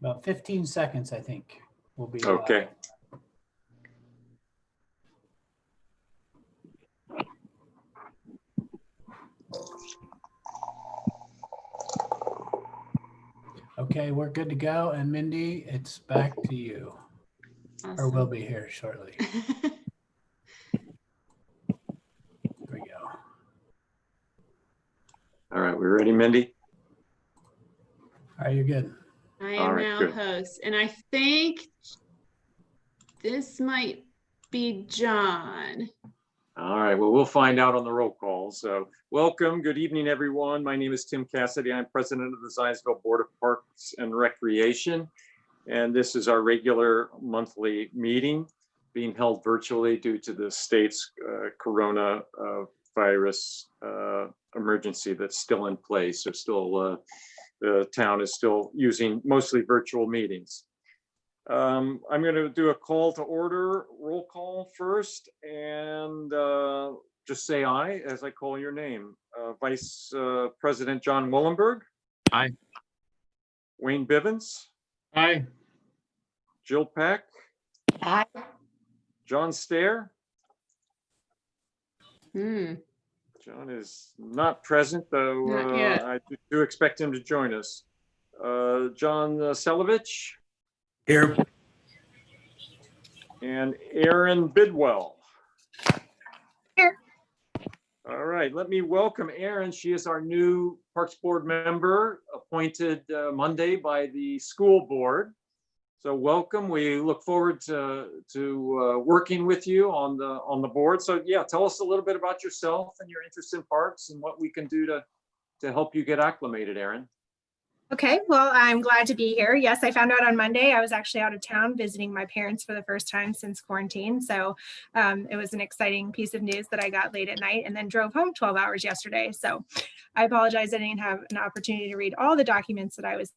About 15 seconds, I think, will be Okay. Okay, we're good to go. And Mindy, it's back to you. Awesome. Or we'll be here shortly. There we go. All right, we ready, Mindy? All right, you're good. I All am right, now good. host, and I think this might be John. All right, well, we'll find out on the roll call. So welcome, good evening, everyone. My name is Tim Cassidy. I'm president of the Zionsville Board of Parks and Recreation. And this is our regular monthly meeting being held virtually due to the state's coronavirus emergency that's still in place. So still, the town is still using mostly virtual meetings. I'm going to do a call to order, roll call first, and just say aye as I call your name. Vice President John Willenberg. Aye. Wayne Bivens. Aye. Jill Peck. Aye. John Stair. Hmm. John is not present, though Not yet. I do expect him to join us. John Selovich. Here. And Aaron Bidwell. Here. All right, let me welcome Aaron. She is our new Parks Board member, appointed Monday by the school board. So welcome. We look forward to working with you on the board. So yeah, tell us a little bit about yourself and your interest in parks and what we can do to help you get acclimated, Aaron. Okay, well, I'm glad to be here. Yes, I found out on Monday. I was actually out of town visiting my parents for the first time since quarantine. So it was an exciting piece of news that I got late at night and then drove home 12 hours yesterday. So I apologize. I didn't have an opportunity to read all the documents that I was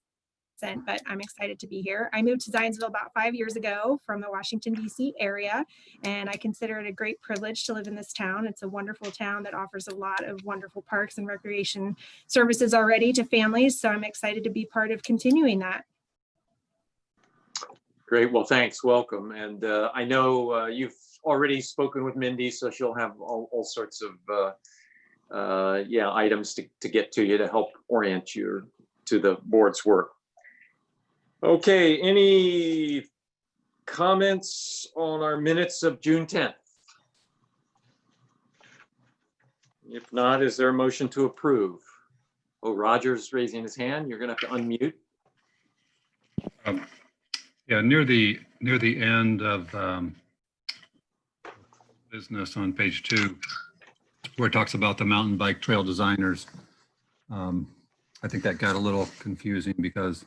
sent, but I'm excited to be here. I moved to Zionsville about 5 years ago from the Washington, D.C. area, and I consider it a great privilege to live in this town. It's a wonderful town that offers a lot of wonderful parks and recreation services already to families, so I'm excited to be part of continuing that. Great, well, thanks, welcome. And I know you've already spoken with Mindy, so she'll have all sorts of items to get to you to help orient you to the board's work. Okay, any comments on our minutes of June 10th? If not, is there a motion to approve? Oh, Roger's raising his hand. You're gonna have to unmute. Yeah, near the end of business on page 2, where it talks about the mountain bike trail designers. I think that got a little confusing because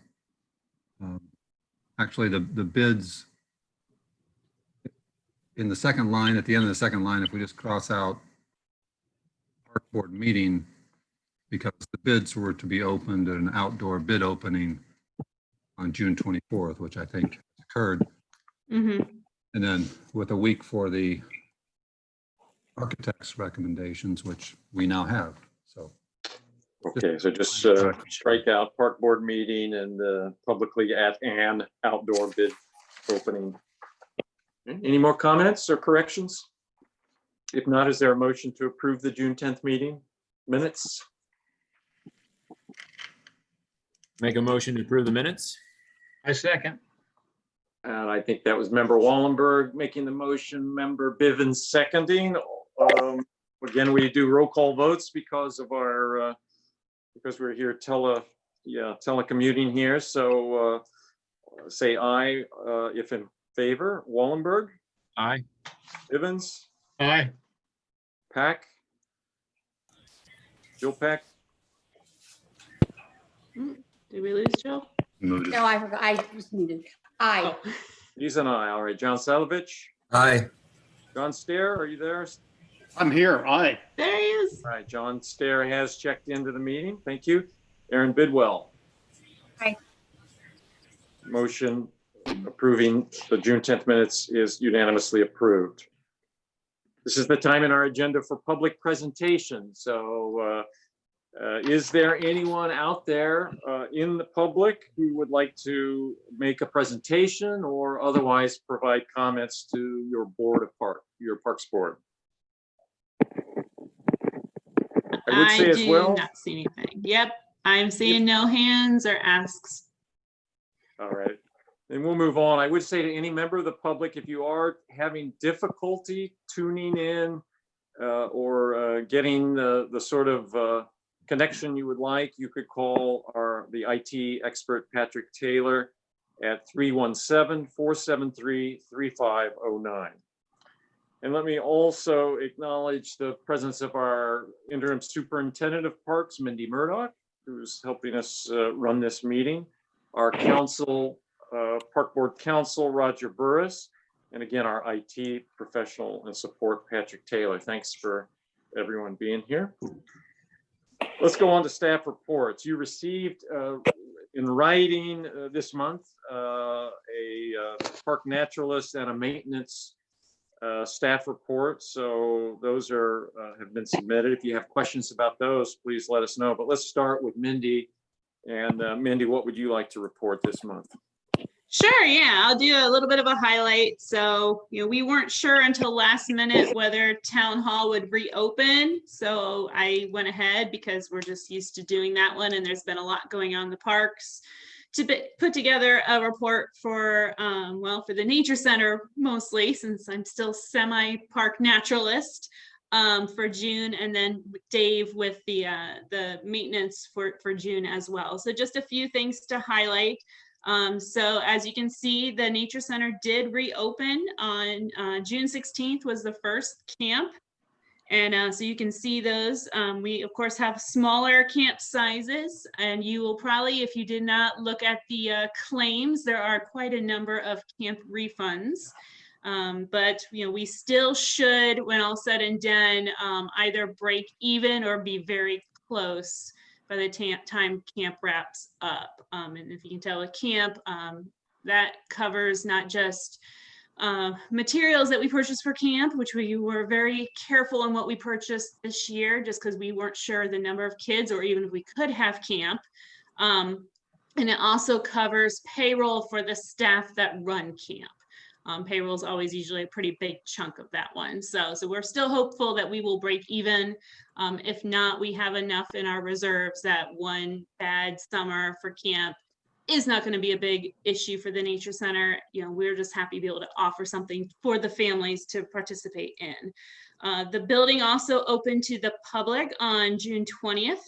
actually the bids in the second line, at the end of the second line, if we just cross out park board meeting, because the bids were to be opened at an outdoor bid opening on June 24th, which I think occurred. Mm-hmm. And then with a week for the architect's recommendations, which we now have. So Okay, so just strike out park board meeting and publicly at an outdoor bid opening. Any more comments or corrections? If not, is there a motion to approve the June 10th meeting minutes? Make a motion to approve the minutes. I second. And I think that was member Wallenberg making the motion, member Bivens seconding. Again, we do roll call votes because of our because we're here telecommuting here. So say aye if in favor. Wallenberg. Aye. Bivens. Aye. Pack. Jill Peck. Did we lose Jill? No, I forgot. I was muted. Aye. Oh. He's an aye. All right. John Selovich. Aye. John Stair, are you there? I'm here. Aye. There he is. All right. John Stair has checked into the meeting. Thank you. Aaron Bidwell. Aye. Motion approving the June 10th minutes is unanimously approved. This is the time in our agenda for public presentation. So Is there anyone out there in the public who would like to make a presentation or otherwise provide comments to your your Parks Board? I would say as do well. not see anything. Yep, I'm seeing no hands or asks. All right, and we'll move on. I would say to any member of the public, if you are having difficulty tuning in or getting the sort of connection you would like, you could call the IT expert, Patrick Taylor, at 317-473-3509. And let me also acknowledge the presence of our interim superintendent of parks, Mindy Murdoch, who's helping us run this meeting, our council, Park Board Council, Roger Burris, and again, our IT professional and support, Patrick Taylor. Thanks for everyone being here. Let's go on to staff reports. You received in writing this month a park naturalist and a maintenance staff report. So those have been submitted. If you have questions about those, please let us know. But let's start with Mindy. And Mindy, what would you like to report this month? Sure, yeah, I'll do a little bit of a highlight. So, we weren't sure until last minute whether town hall would reopen. So I went ahead because we're just used to doing that one. And there's been a lot going on in the parks to put together a report for, for the nature center mostly, since I'm still semi-park naturalist for June, and then Dave with the maintenance for June as well. So just a few things to highlight. So as you can see, the Nature Center did reopen on June 16th was the first camp. And so you can see those. We, of course, have smaller camp sizes, and you will probably, if you did not look at the claims, there are quite a number of camp refunds. But, we still should, when all said and done, either break even or be very close by the time camp wraps up. And if you can tell, a camp that covers not just materials that we purchased for camp, which we were very careful in what we purchased this year, just because we weren't sure the number of kids or even if we could have camp. And it also covers payroll for the staff that run camp. Payroll is always usually a pretty big chunk of that one. So we're still hopeful that we will break even. If not, we have enough in our reserves that one bad summer for camp is not going to be a big issue for the Nature Center. We're just happy to be able to offer something for the families to participate in. The building also opened to the public on June 20th.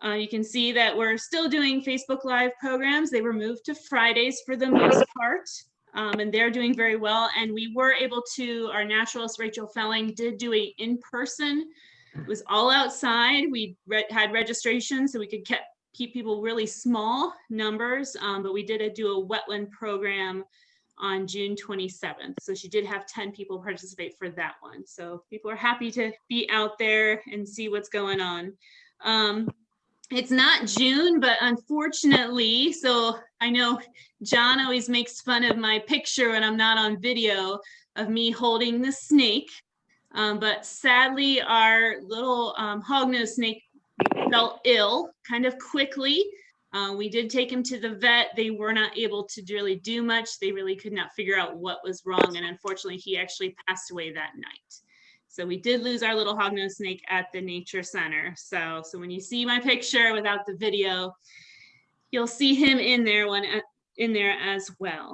You can see that we're still doing Facebook Live programs. They were moved to Fridays for the most part. And they're doing very well. And we were able to, our naturalist, Rachel Felling, did do a in-person. It was all outside. We had registration so we could keep people really small numbers, but we did do a wetland program on June 27th. So she did have 10 people participate for that one. So people are happy to be out there and see what's going on. It's not June, but unfortunately, so I know John always makes fun of my picture when I'm not on video of me holding the snake. But sadly, our little hognose snake felt ill kind of quickly. We did take him to the vet. They were not able to really do much. They really could not figure out what was wrong. And unfortunately, he actually passed away that night. So we did lose our little hognose snake at the Nature Center. So when you see my picture without the video, you'll see him in there as well.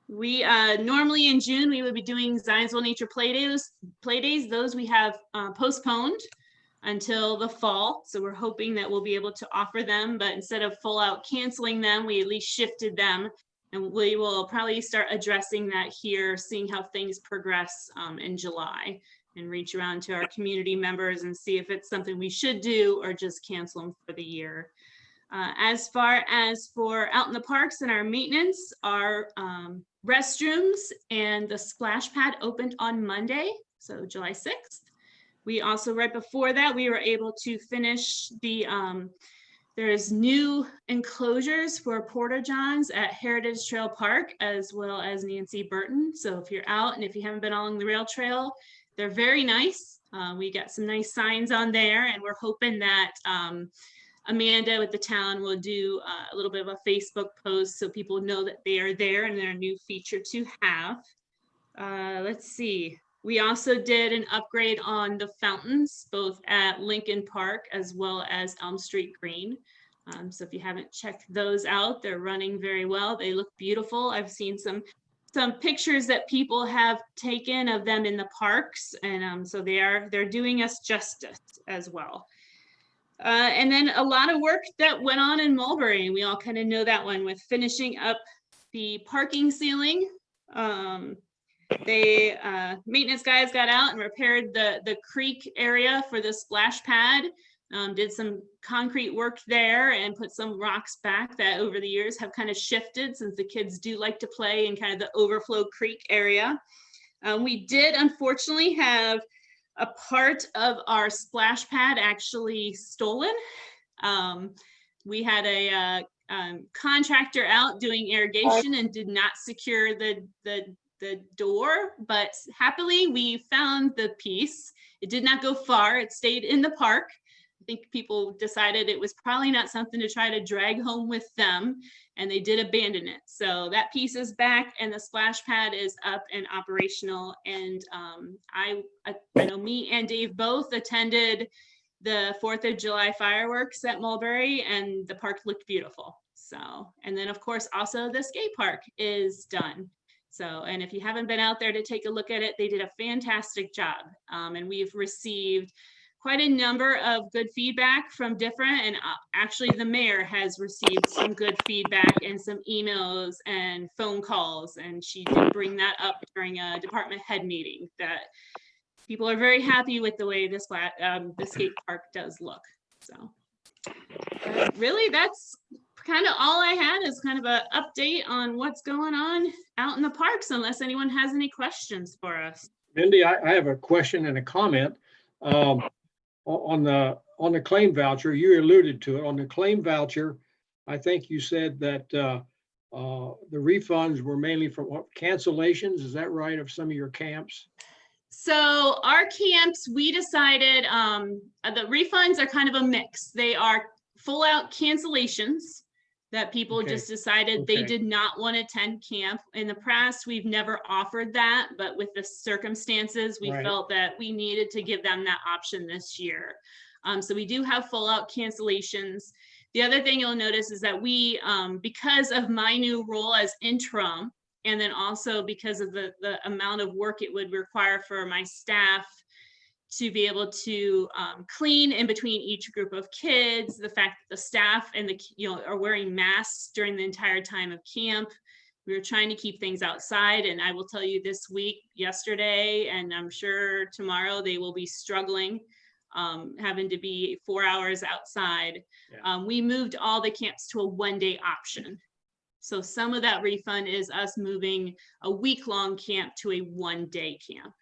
We normally in June, we would be doing Zionsville Nature Play Days. Those we have postponed until the fall. So we're hoping that we'll be able to offer them, but instead of full out canceling them, we at least shifted them. And we will probably start addressing that here, seeing how things progress in July, and reach around to our community members and see if it's something we should do or just cancel them for the year. As far as for out in the parks and our maintenance, our restrooms and the splash pad opened on Monday, so July 6th. We also, right before that, we were able to finish the there's new enclosures for Porta Johns at Heritage Trail Park, as well as Nancy Burton. So if you're out and if you haven't been along the rail trail, they're very nice. We got some nice signs on there, and we're hoping that Amanda with the town will do a little bit of a Facebook post so people know that they are there and they're a new feature to have. Let's see. We also did an upgrade on the fountains, both at Lincoln Park as well as Elm Street Green. So if you haven't checked those out, they're running very well. They look beautiful. I've seen some pictures that people have taken of them in the parks, and so they're doing us justice as well. And then a lot of work that went on in Mulberry. We all kind of know that one with finishing up the parking ceiling. Maintenance guys got out and repaired the creek area for the splash pad. Did some concrete work there and put some rocks back that over the years have kind of shifted, since the kids do like to play in kind of the overflow creek area. We did unfortunately have a part of our splash pad actually stolen. We had a contractor out doing irrigation and did not secure the door, but happily we found the piece. It did not go far. It stayed in the park. I think people decided it was probably not something to try to drag home with them, and they did abandon it. So that piece is back and the splash pad is up and operational. And I know me and Dave both attended the 4th of July fireworks at Mulberry, and the park looked beautiful. So, and then of course also the skate park is done. So, and if you haven't been out there to take a look at it, they did a fantastic job. And we've received quite a number of good feedback from different, and actually the mayor has received some good feedback and some emails and phone calls, and she did bring that up during a department head meeting, that people are very happy with the way this the skate park does look. So really that's kind of all I had, is kind of an update on what's going on out in the parks, unless anyone has any questions for us. Mindy, I have a question and a comment. On the claim voucher, you alluded to it. On the claim voucher, I think you said that the refunds were mainly from what, cancellations? Is that right, of some of your camps? So our camps, we decided the refunds are kind of a mix. They are full out cancellations that people Okay. just decided Okay. they did not want to attend camp. In the past, we've never offered that, but with the circumstances, we Right. felt that we needed to give them that option this year. So we do have full out cancellations. The other thing you'll notice is that we, because of my new role as interim, and then also because of the amount of work it would require for my staff to be able to clean in between each group of kids, the fact that the staff and are wearing masks during the entire time of camp. We were trying to keep things outside, and I will tell you this week, yesterday, and I'm sure tomorrow, they will be struggling, having to be 4 hours outside. Yeah. We moved all the camps to a one-day option. So some of that refund is us moving a week-long camp to a one-day camp.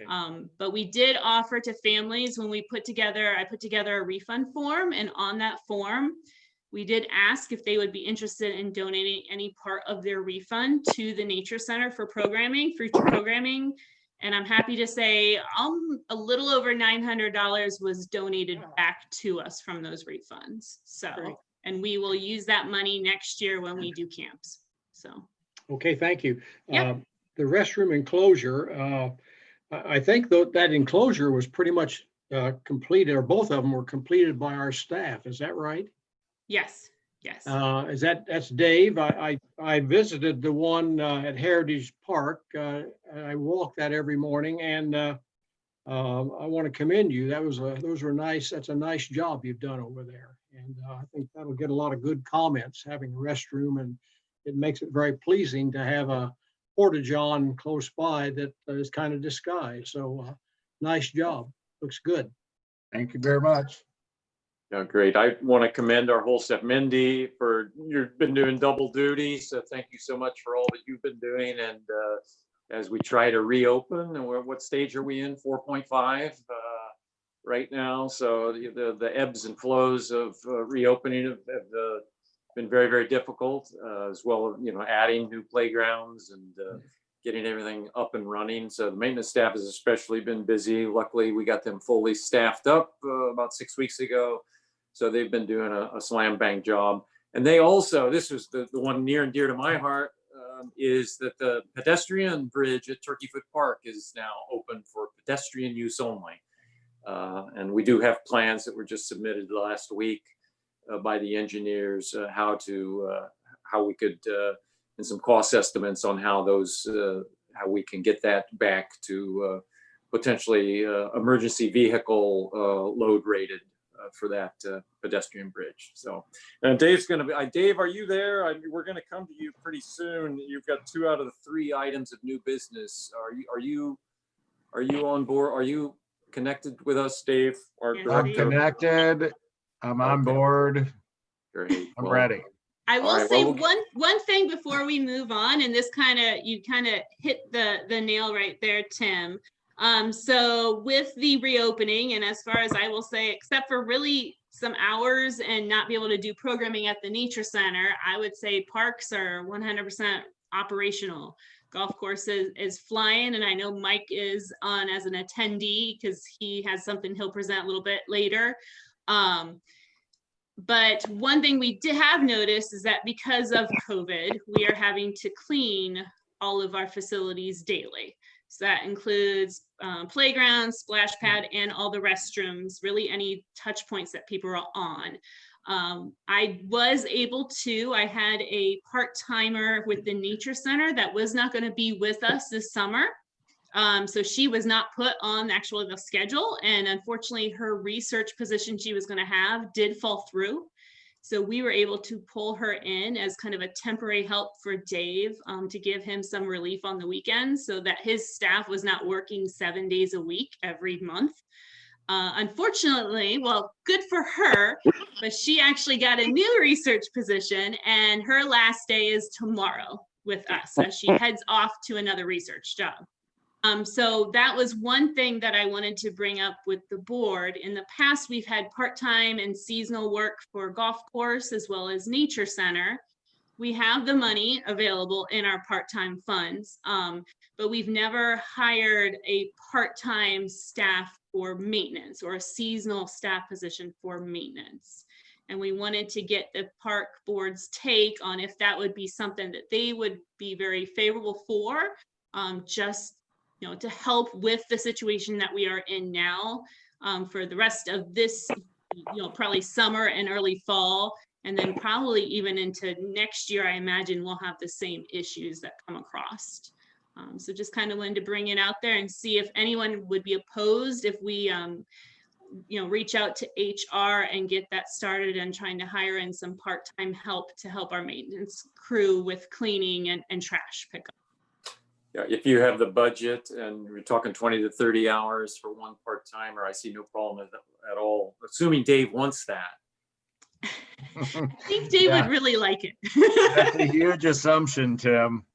Okay. But we did offer to families when I put together a refund form, and on that form, we did ask if they would be interested in donating any part of their refund to the Nature Center for future programming. And I'm happy to say a little over $900 was donated back to us from those refunds. So, Great. and we will use that money next year when we do camps. So. Okay, thank you. Yeah. The restroom enclosure, I think that enclosure was pretty much completed, or both of them were completed by our staff. Is that right? Yes. Yes. That's Dave. I visited the one at Heritage Park. I walk that every morning, and I want to commend you. Those were nice. That's a nice job you've done over there, and I think that'll get a lot of good comments, having a restroom, and it makes it very pleasing to have a porta-john close by that is kind of disguised. So nice job. Looks good. Thank you very much. Yeah, great. I want to commend our whole staff. Mindy, you've been doing double duty, so thank you so much for all that you've been doing. And as we try to reopen, and what stage are we in? 4.5 right now. So the ebbs and flows of reopening have been very, very difficult, as well as adding new playgrounds and getting everything up and running. So the maintenance staff has especially been busy. Luckily, we got them fully staffed up about 6 weeks ago. So they've been doing a slam bang job. And they also, this was the one near and dear to my heart, is that the pedestrian bridge at Turkeyfoot Park is now open for pedestrian use only. And we do have plans that were just submitted last week by the engineers, how we could, and some cost estimates on how how we can get that back to potentially emergency vehicle load rated for that pedestrian bridge. So Dave's going to be, Dave, are you there? We're going to come to you pretty soon. You've got 2 out of the 3 items of new business. Are you on board? Are you connected with us, Dave? Our Yes, I'm director? connected. I'm on Okay. board. Great. I'm Well, ready. I All will right, say well, we'll one thing before we move on, and this you kind of hit the nail right there, Tim. So with the reopening, and as far as I will say, except for really some hours and not be able to do programming at the nature center, I would say parks are 100% operational. Golf course is flying, and I know Mike is on as an attendee because he has something he'll present a little bit later. But one thing we did have noticed is that because of COVID, we are having to clean all of our facilities daily. So that includes playgrounds, splash pad, and all the restrooms, really any touch points that people are on. I was able to, I had a part-timer with the nature center that was not going to be with us this summer. So she was not put on actually the schedule, and unfortunately her research position she was going to have did fall through. So we were able to pull her in as kind of a temporary help for Dave to give him some relief on the weekends so that his staff was not working 7 days a week every month. Unfortunately, well, good for her, but she actually got a new research position, and her last day is tomorrow with us as she heads off to another research job. So that was one thing that I wanted to bring up with the board. In the past, we've had part-time and seasonal work for golf course as well as nature center. We have the money available in our part-time funds, but we've never hired a part-time staff for maintenance or a seasonal staff position for maintenance. And we wanted to get the park board's take on if that would be something that they would be very favorable for, just to help with the situation that we are in now for the rest of this, probably summer and early fall, and then probably even into next year. I imagine we'll have the same issues that come across. So just kind of wanted to bring it out there and see if anyone would be opposed if we, reach out to HR and get that started and trying to hire in some part-time help to help our maintenance crew with cleaning and trash pickup. Yeah, if you have the budget and we're talking 20 to 30 hours for one part-timer, I see no problem at all, assuming Dave wants that. I think Dave would really like it. That's a huge assumption, Tim.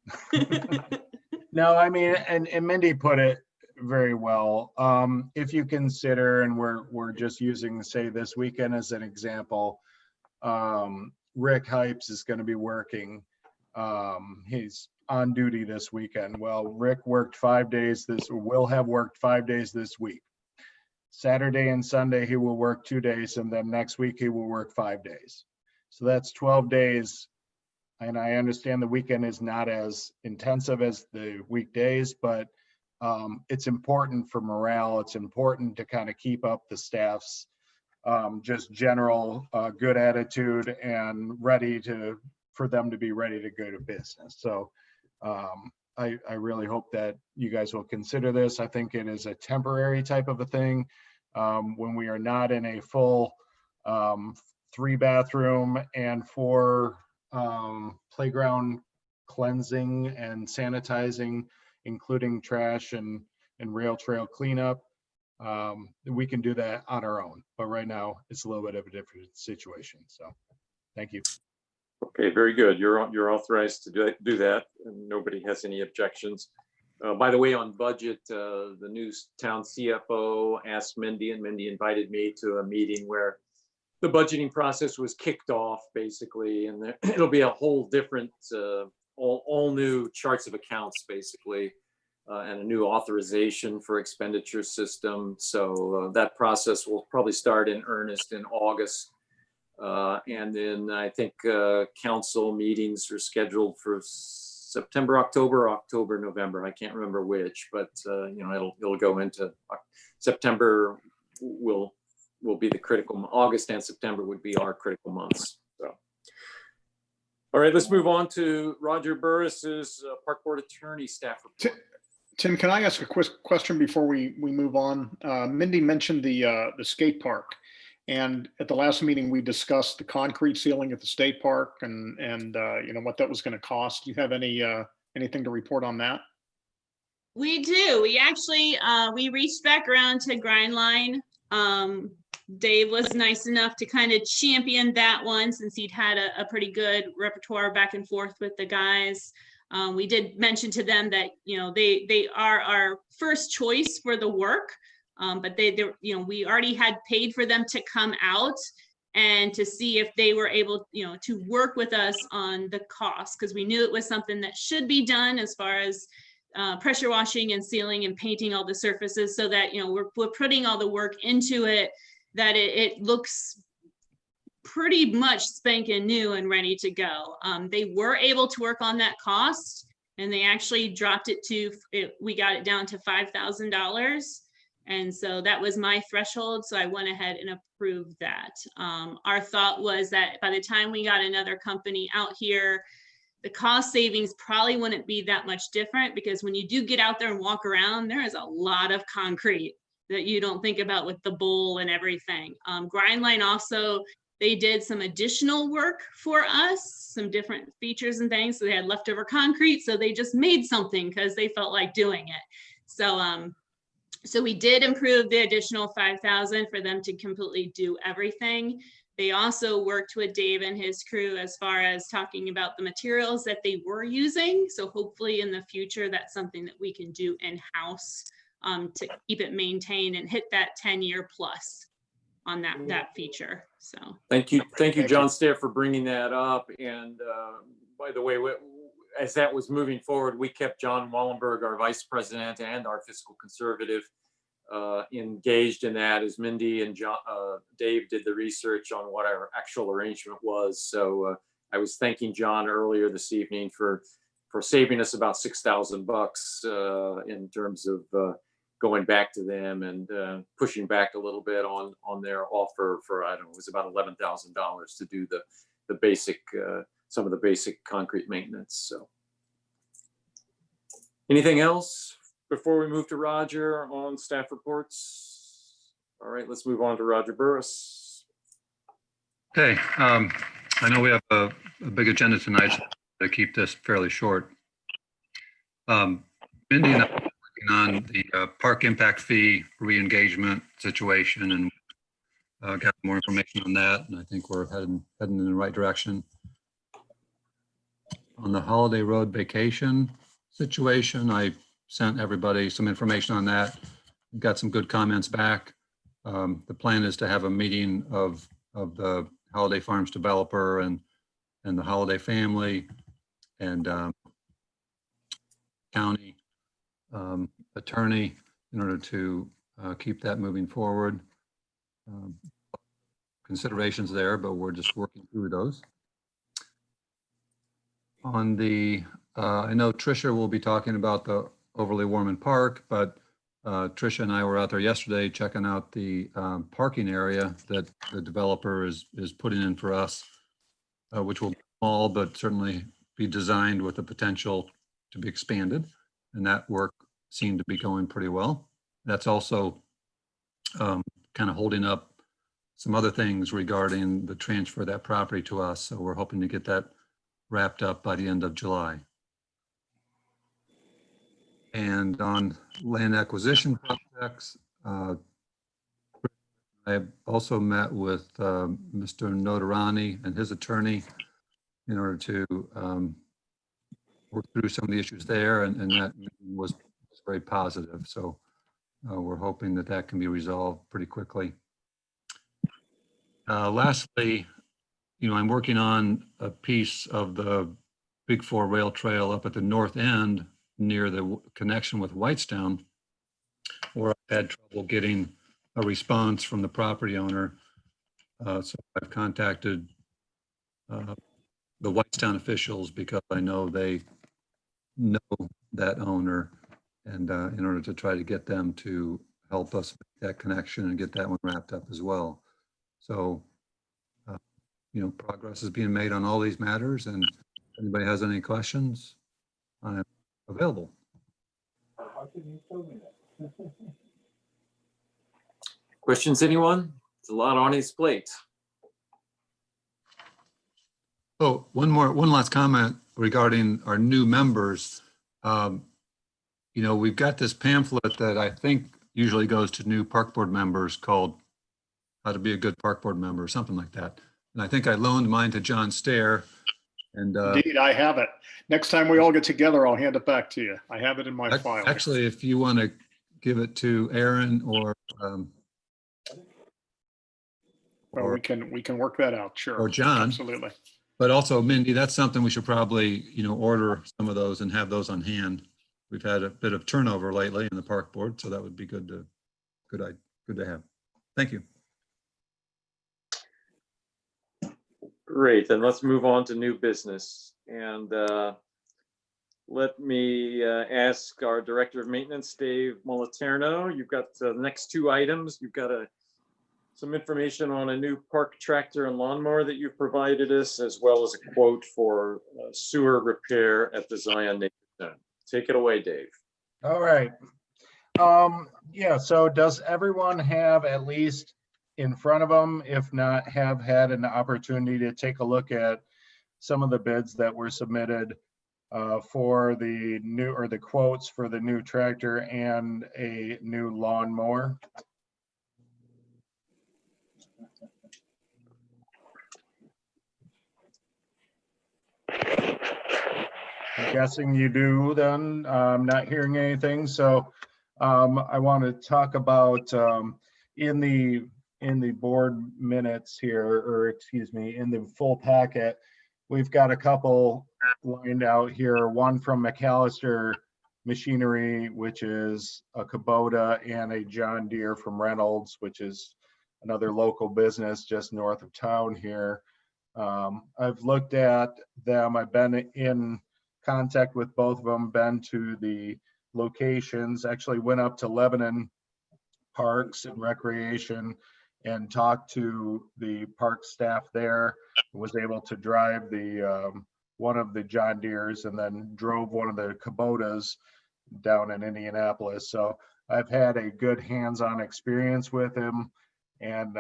No, I mean, and Mindy put it very well. If you consider, and we're just using, say, this weekend as an example, Rick Hypes is going to be working. He's on duty this weekend. Well, Rick worked 5 days will have worked 5 days this week. Saturday and Sunday, he will work 2 days, and then next week he will work 5 days. So that's 12 days. And I understand the weekend is not as intensive as the weekdays, but it's important for morale. It's important to kind of keep up the staff's just general good attitude and for them to be ready to go to business. So I really hope that you guys will consider this. I think it is a temporary type of a thing. When we are not in a full 3-bathroom and 4 playground cleansing and sanitizing, including trash and rail trail cleanup, we can do that on our own. But right now it's a little bit of a different situation. So thank you. Okay, very good. You're authorized to do that, and nobody has any objections. By the way, on budget, the new town CFO asked Mindy, and Mindy invited me to a meeting where the budgeting process was kicked off, basically, and it'll be a whole different all new charts of accounts, basically, and a new authorization for expenditure system. So that process will probably start in earnest in August. And then I think council meetings are scheduled for September, October, November. I can't remember which, but it'll go into September. Will be the critical. August and September would be our critical months. So, all right, let's move on to Roger Burris's Park Board Attorney staff report. Tim, can I ask a quick question before we move on? Mindy mentioned the skate park, and at the last meeting we discussed the concrete ceiling at the state park and what that was going to cost. Do you have anything to report on that? We do. We actually, we reached back around to Grindline. Dave was nice enough to kind of champion that one since he'd had a pretty good repertoire back and forth with the guys. We did mention to them that, they are our first choice for the work, but we already had paid for them to come out and to see if they were able, to work with us on the cost, because we knew it was something that should be done as far as pressure washing and sealing and painting all the surfaces, so that, we're putting all the work into it, that it looks pretty much spanking new and ready to go. They were able to work on that cost, and they actually dropped we got it down to $5,000. And so that was my threshold. So I went ahead and approved that. Our thought was that by the time we got another company out here, the cost savings probably wouldn't be that much different, because when you do get out there and walk around, there is a lot of concrete that you don't think about with the bowl and everything. Grindline also, they did some additional work for us, some different features and things. So they had leftover concrete, so they just made something because they felt like doing it. So we did improve the additional 5,000 for them to completely do everything. They also worked with Dave and his crew as far as talking about the materials that they were using. So hopefully in the future, that's something that we can do in-house to keep it maintained and hit that 10-year plus on that feature. So thank you, John Stair, for bringing that up. And by the way, as that was moving forward, we kept John Wallenberg, our vice president and our fiscal conservative, engaged in that, as Mindy and Dave did the research on what our actual arrangement was. So I was thanking John earlier this evening for saving us about $6,000 in terms of going back to them and pushing back a little bit on their offer for, I don't know, it was about $11,000 to do the basic, some of the basic concrete maintenance. So anything else before we move to Roger on staff reports? All right, let's move on to Roger Burris. Okay, I know we have a big agenda tonight, so to keep this fairly short. Mindy and I are working on the park impact fee re-engagement situation, and got more information on that, and I think we're heading in the right direction. On the Holiday Road vacation situation, I sent everybody some information on that. Got some good comments back. The plan is to have a meeting of the Holiday Farms developer and the Holiday family and county attorney in order to keep that moving forward. Considerations there, but we're just working through those. On the, I know Tricia will be talking about the Overly Warman Park, but Tricia and I were out there yesterday checking out the parking area that the developer is putting in for us, which will be small, but certainly be designed with the potential to be expanded. And that work seemed to be going pretty well. That's also kind of holding up some other things regarding the transfer of that property to us. So we're hoping to get that wrapped up by the end of July. And on land acquisition projects, I also met with Mr. Notarani and his attorney in order to work through some of the issues there, and that was very positive. So we're hoping that that can be resolved pretty quickly. Lastly, I'm working on a piece of the Big Four rail trail up at the north end near the connection with Whitestown, where I've had trouble getting a response from the property owner. So I've contacted the Whitestown officials because I know they know that owner, and in order to try to get them to help us make that connection and get that one wrapped up as well. So, progress is being made on all these matters, and if anybody has any questions, I'm available. Questions, anyone? It's a lot on his plate. Oh, one last comment regarding our new members. We've got this pamphlet that I think usually goes to new park board members called How to Be a Good Park Board Member or something like that. And I think I loaned mine to John Stair. And Indeed, I have it. Next time we all get together, I'll hand it back to you. I have it in my file. actually, if you want to give it to Aaron or Well, we can work that out, sure. or John. Absolutely. But also, Mindy, that's something we should probably, order some of those and have those on hand. We've had a bit of turnover lately in the park board, so that would be good to have. Thank you. Great, then let's move on to new business. And let me ask our Director of Maintenance, Dave Moliterno. You've got the next two items. You've got some information on a new park tractor and lawnmower that you've provided us, as well as a quote for sewer repair at the Zion Nature Center. Take it away, Dave. All right. Yeah, so does everyone have at least in front of them, if not have had an opportunity to take a look at some of the bids that were submitted for the new, or the quotes for the new tractor and a new lawnmower? I'm guessing you do then. I'm not hearing anything. So I want to talk about in the board minutes here, or excuse me, in the full packet, we've got a couple lined out here. One from McAllister Machinery, which is a Kubota, and a John Deere from Reynolds, which is another local business just north of town here. I've looked at them. I've been in contact with both of them, been to the locations, actually went up to Lebanon Parks and Recreation and talked to the park staff there, was able to drive the one of the John Deeres and then drove one of the Kubotas down in Indianapolis. So I've had a good hands-on experience with him. And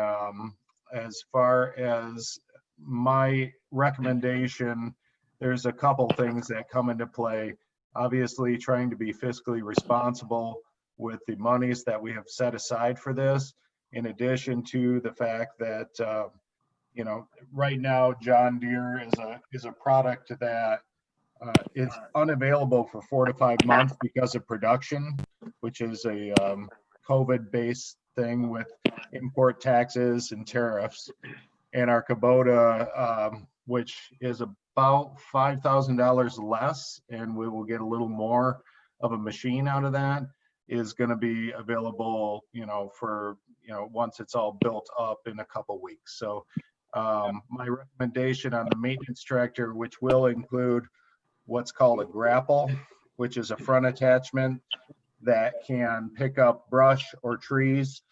as far as my recommendation, there's a couple things that come into play. Obviously, trying to be fiscally responsible with the monies that we have set aside for this, in addition to the fact that, right now, John Deere is a product that is unavailable for 4 to 5 months because of production, which is a COVID-based thing with import taxes and tariffs. And our Kubota, which is about $5,000 less, and we will get a little more of a machine out of that, is going to be available, for, once it's all built up in a couple weeks. So my recommendation on the maintenance tractor, which will include what's called a grapple, which is a front attachment that can pick up brush or trees.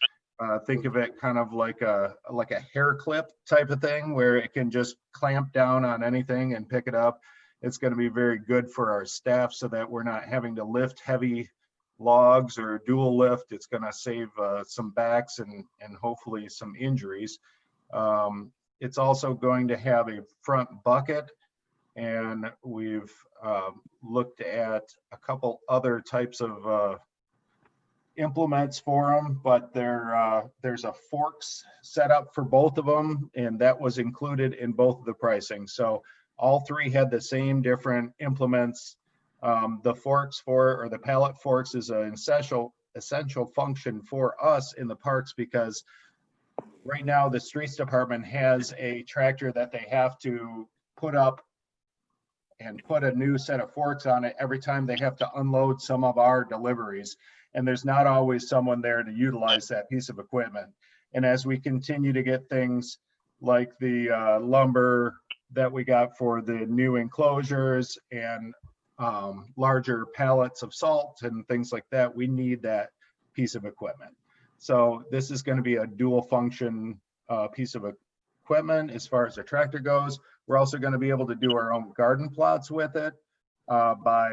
Think of it kind of like a hair clip type of thing, where it can just clamp down on anything and pick it up. It's going to be very good for our staff so that we're not having to lift heavy logs or dual lift. It's going to save some backs and hopefully some injuries. It's also going to have a front bucket, and we've looked at a couple other types of implements for them, but there's a forks set up for both of them, and that was included in both of the pricing. So all three had the same different implements. The forks or the pallet forks is an essential function for us in the parks, because right now the streets department has a tractor that they have to put up and put a new set of forks on it every time they have to unload some of our deliveries. And there's not always someone there to utilize that piece of equipment. And as we continue to get things like the lumber that we got for the new enclosures and larger pallets of salt and things like that, we need that piece of equipment. So this is going to be a dual function piece of equipment as far as the tractor goes. We're also going to be able to do our own garden plots with it. I've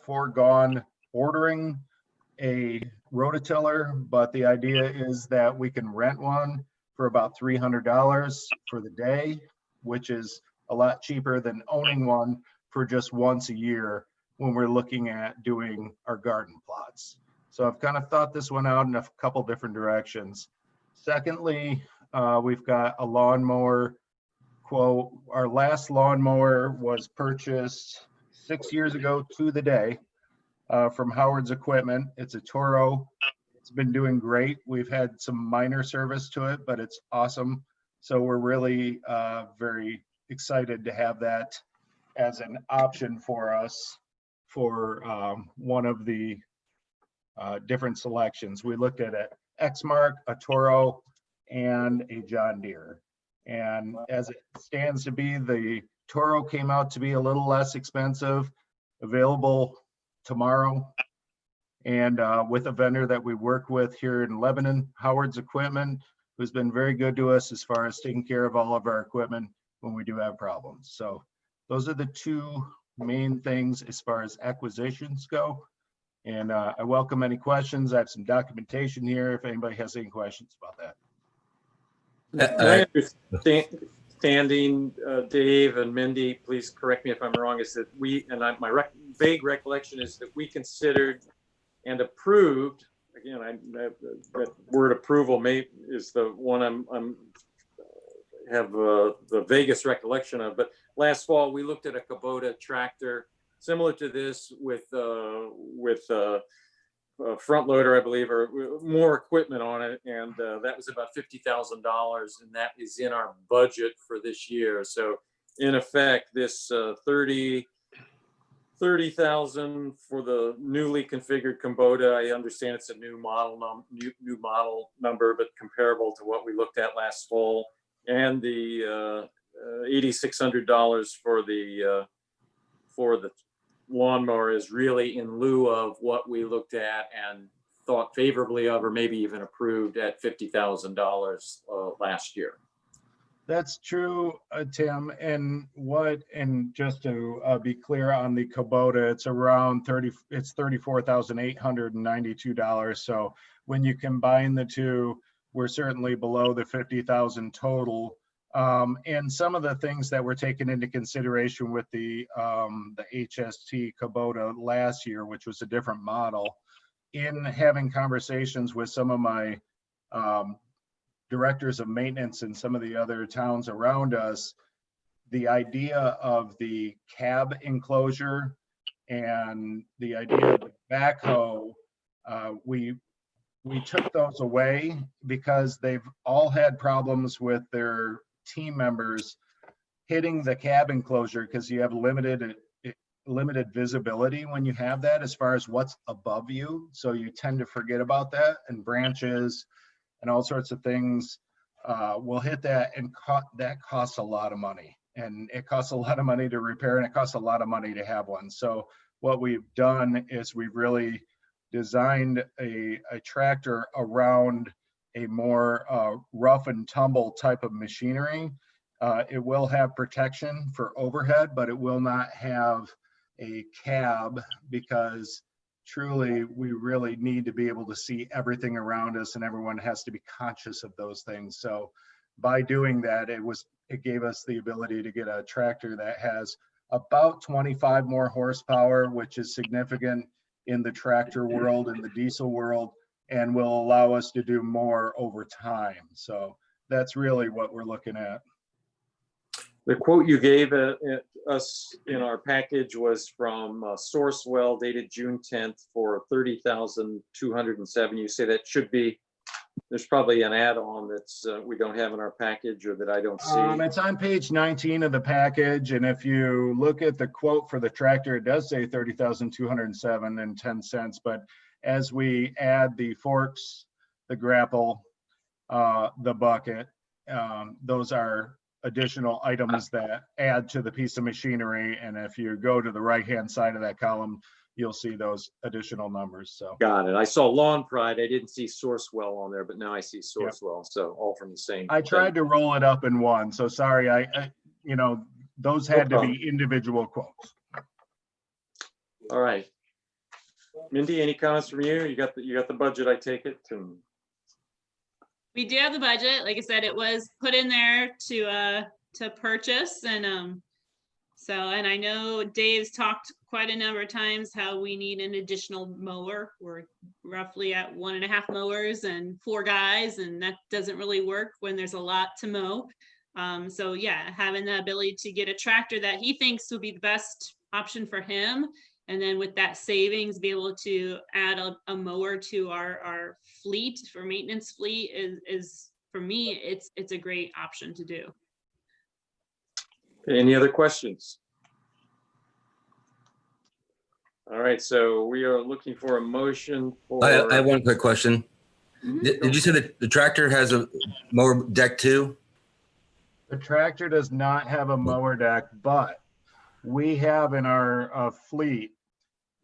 foregone ordering a rototiller, but the idea is that we can rent one for about $300 for the day, which is a lot cheaper than owning one for just once a year when we're looking at doing our garden plots. So I've kind of thought this one out in a couple different directions. Secondly, we've got a lawnmower quote. Our last lawnmower was purchased 6 years ago to the day from Howard's Equipment. It's a Toro. It's been doing great. We've had some minor service to it, but it's awesome. So we're really very excited to have that as an option for us for one of the different selections. We looked at an Exmark, a Toro, and a John Deere. And as it stands to be, the Toro came out to be a little less expensive, available tomorrow. And with a vendor that we work with here in Lebanon, Howard's Equipment, who's been very good to us as far as taking care of all of our equipment when we do have problems. So those are the two main things as far as acquisitions go. And I welcome any questions. I have some documentation here if anybody has any questions about that. My understanding, Dave and Mindy, please correct me if I'm wrong, is that my vague recollection is that we considered and approved, again, that word approval is the one I'm have the vaguest recollection of, but last fall we looked at a Kubota tractor similar to this with a front loader, I believe, or more equipment on it, and that was about $50,000, and that is in our budget for this year. So in effect, this $30,000 for the newly configured Kubota. I understand it's a new model number, but comparable to what we looked at last fall, and the $8,600 for the lawnmower is really in lieu of what we looked at and thought favorably of, or maybe even approved at $50,000 last year. That's true, Tim. And just to be clear on the Kubota, it's around $34,892. So when you combine the two, we're certainly below the 50,000 total. And some of the things that were taken into consideration with the HST Kubota last year, which was a different model, in having conversations with some of my directors of maintenance in some of the other towns around us, the idea of the cab enclosure and the idea of the backhoe, we took those away because they've all had problems with their team members hitting the cab enclosure because you have limited visibility when you have that as far as what's above you. So you tend to forget about that, and branches and all sorts of things will hit that, and that costs a lot of money, and it costs a lot of money to repair, and it costs a lot of money to have one. So what we've done is we've really designed a tractor around a more rough and tumble type of machinery. It will have protection for overhead, but it will not have a cab, because truly we really need to be able to see everything around us, and everyone has to be conscious of those things. So by doing that, it gave us the ability to get a tractor that has about 25 more horsepower, which is significant in the tractor world, in the diesel world, and will allow us to do more over time. So that's really what we're looking at. The quote you gave us in our package was from Sourcewell, dated June 10th, for $30,207. You say that should be there's probably an add-on that's we don't have in our package or that I don't see. It's on page 19 of the package, and if you look at the quote for the tractor, it does say 30,207.10, but as we add the forks, the grapple, the bucket, those are additional items that add to the piece of machinery. And if you go to the right-hand side of that column, you'll see those additional numbers. So Got it. I saw Lawn Pride. I didn't see Sourcewell on there, but now I see Sourcewell. So all from the same. I tried to roll it up in one. So sorry, I you know, those had to be individual quotes. All right. Mindy, any comments from you? You got the budget, I take it. And We do have the budget. Like I said, it was put in there to purchase, and and I know Dave's talked quite a number of times how we need an additional mower. We're roughly at 1.5 mowers and 4 guys, and that doesn't really work when there's a lot to mow. So yeah, having the ability to get a tractor that he thinks would be the best option for him, and then with that savings, be able to add a mower to our fleet, for maintenance fleet is for me, it's a great option to do. any other questions? All right, so we are looking for a motion for. I have one quick question. Did you say that the tractor has a mower deck too? The tractor does not have a mower deck, but we have in our fleet,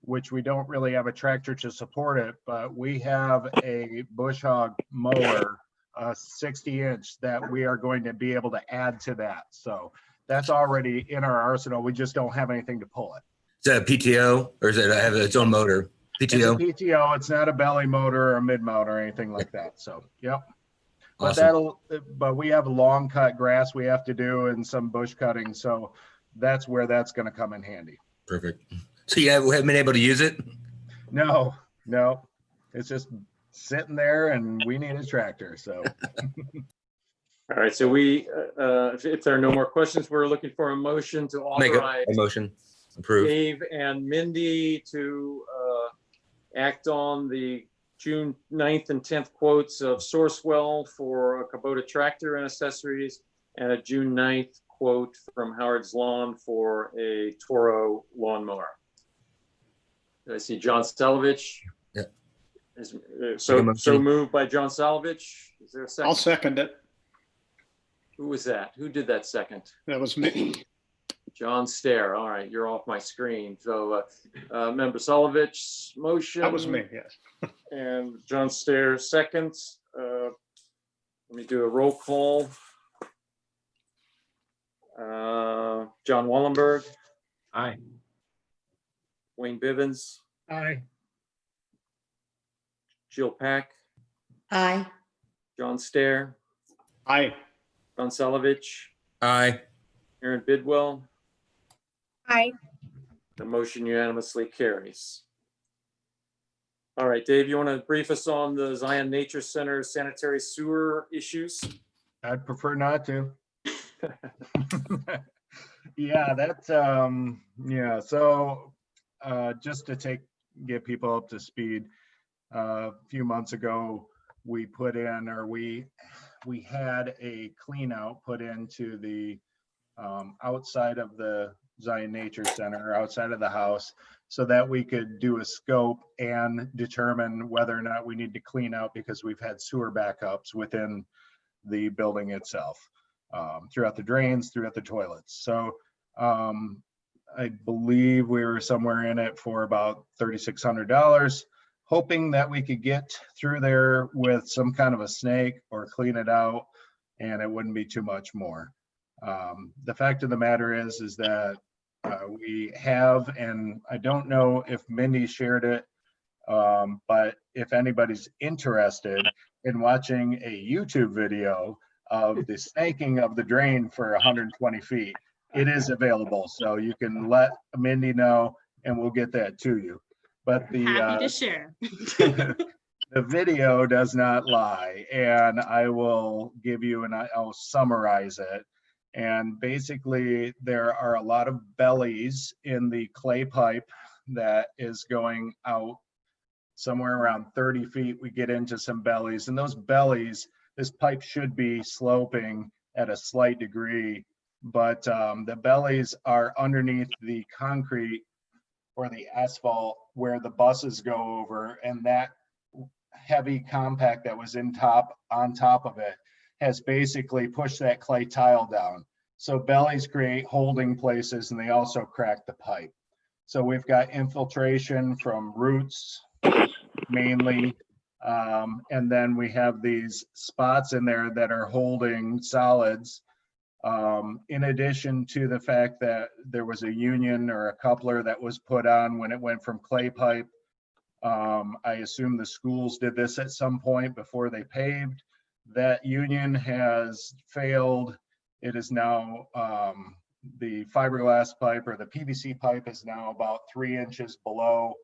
which we don't really have a tractor to support it, but we have a bush hog mower, 60-inch, that we are going to be able to add to that. So that's already in our arsenal. We just don't have anything to pull it. Is that a PTO or is it have its own motor? PTO? It's a PTO. It's not a belly motor or a mid mount or anything like that. So, yep. But Awesome. but we have long cut grass we have to do and some bush cutting. So that's where that's going to come in handy. Perfect. So you haven't been able to use it? No, it's just sitting there and we need a tractor. So, All right, so we, if there are no more questions, we're looking for a motion to Make authorize a motion. Approve. Dave and Mindy to act on the June 9th and 10th quotes of Sourcewell for a Kubota tractor and accessories, and a June 9th quote from Howard's Lawn for a Toro lawnmower. I see John Salovich. Yeah. So moved by John Salovich. Is there a second? I'll second it. Who was that? Who did that second? That was me. John Stair. All right, you're off my screen. So Member Solovich's motion. That was me, yes. And John Stair seconds. Let me do a roll call. John Wallenberg, Aye. Wayne Bivens, Aye. Jill Pack, Aye. John Stair, Aye. John Salovich, Aye. Aaron Bidwell. Aye. The motion unanimously carries. All right, Dave, you want to brief us on the Zion Nature Center sanitary sewer issues? I'd prefer not to. Yeah, that's yeah. So just to get people up to speed, a few months ago we put in, or we had a clean out put into the outside of the Zion Nature Center, outside of the house, so that we could do a scope and determine whether or not we need to clean out, because we've had sewer backups within the building itself, throughout the drains, throughout the toilets. So I believe we were somewhere in it for about $3,600, hoping that we could get through there with some kind of a snake or clean it out and it wouldn't be too much more. The fact of the matter is that we have, and I don't know if Mindy shared it, but if anybody's interested in watching a YouTube video of the snaking of the drain for 120 feet, it is available. So you can let Mindy know and we'll get that to you. But the Happy to share. the video does not lie, and I will give you, and I'll summarize it. And basically there are a lot of bellies in the clay pipe that is going out somewhere around 30 feet, we get into some bellies, and those bellies, this pipe should be sloping at a slight degree, but the bellies are underneath the concrete or the asphalt where the buses go over, and that heavy compact that was on top of it has basically pushed that clay tile down. So bellies create holding places, and they also crack the pipe. So we've got infiltration from roots mainly, and then we have these spots in there that are holding solids. In addition to the fact that there was a union or a coupler that was put on when it went from clay pipe. I assume the schools did this at some point before they paved. That union has failed. It is now, the fiberglass pipe or the PVC pipe is now about 3 inches below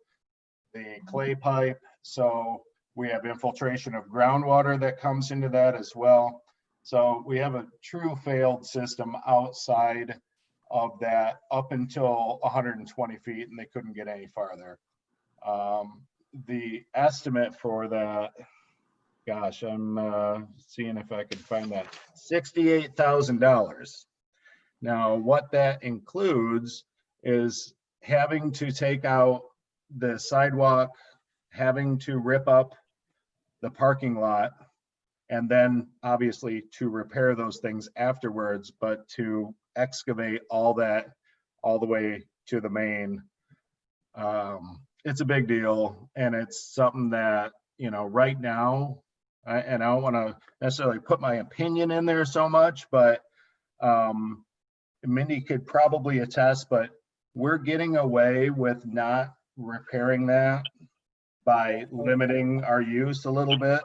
the clay pipe. So we have infiltration of groundwater that comes into that as well. So we have a true failed system outside of that up until 120 feet, and they couldn't get any farther. The estimate for that, gosh, I'm seeing if I can find that, $68,000. Now, what that includes is having to take out the sidewalk, having to rip up the parking lot, and then obviously to repair those things afterwards, but to excavate all that all the way to the main. It's a big deal, and it's something that, you know, right now, and I don't want to necessarily put my opinion in there so much, but Mindy could probably attest, but we're getting away with not repairing that by limiting our use a little bit.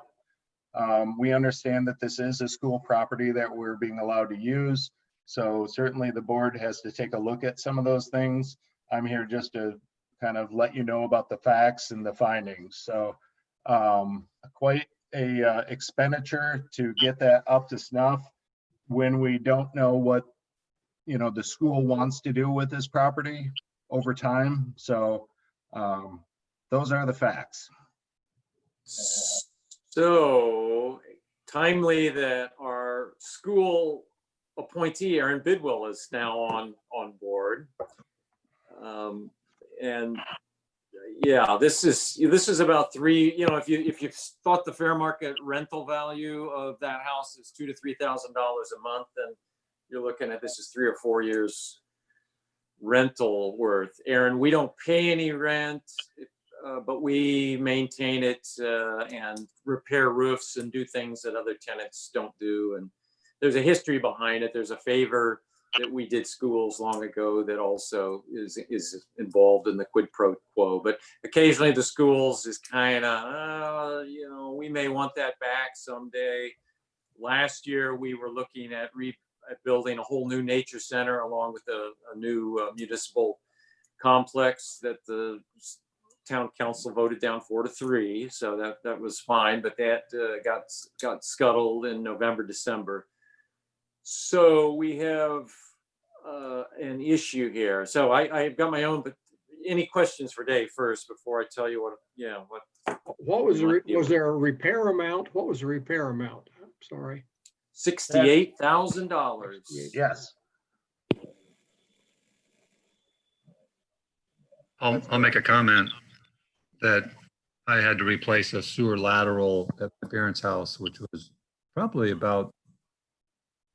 We understand that this is a school property that we're being allowed to use. So certainly the board has to take a look at some of those things. I'm here just to kind of let you know about the facts and the findings. So quite a expenditure to get that up to snuff when we don't know what, you know, the school wants to do with this property over time. So those are the facts. So timely that our school appointee, Aaron Bidwell, is now on board. And yeah, this is about three, you know, if you thought the fair market rental value of that house is $2,000 to $3,000 a month, then you're looking at, this is 3 or 4 years rental worth. Aaron, we don't pay any rent, but we maintain it and repair roofs and do things that other tenants don't do. And there's a history behind it. There's a favor that we did schools long ago that also is involved in the quid pro quo. But occasionally the schools is kind of, you know, we may want that back someday. Last year we were looking at building a whole new nature center along with a new municipal complex that the town council voted down 4-3. So that was fine, but that got scuttled in November, December. So we have an issue here. So I've got my own, but any questions for Dave first before I tell you what, What was was there a repair amount? What was the repair amount? I'm sorry. $68,000. Yes. I'll make a comment that I had to replace a sewer lateral at my parents' house, which was probably about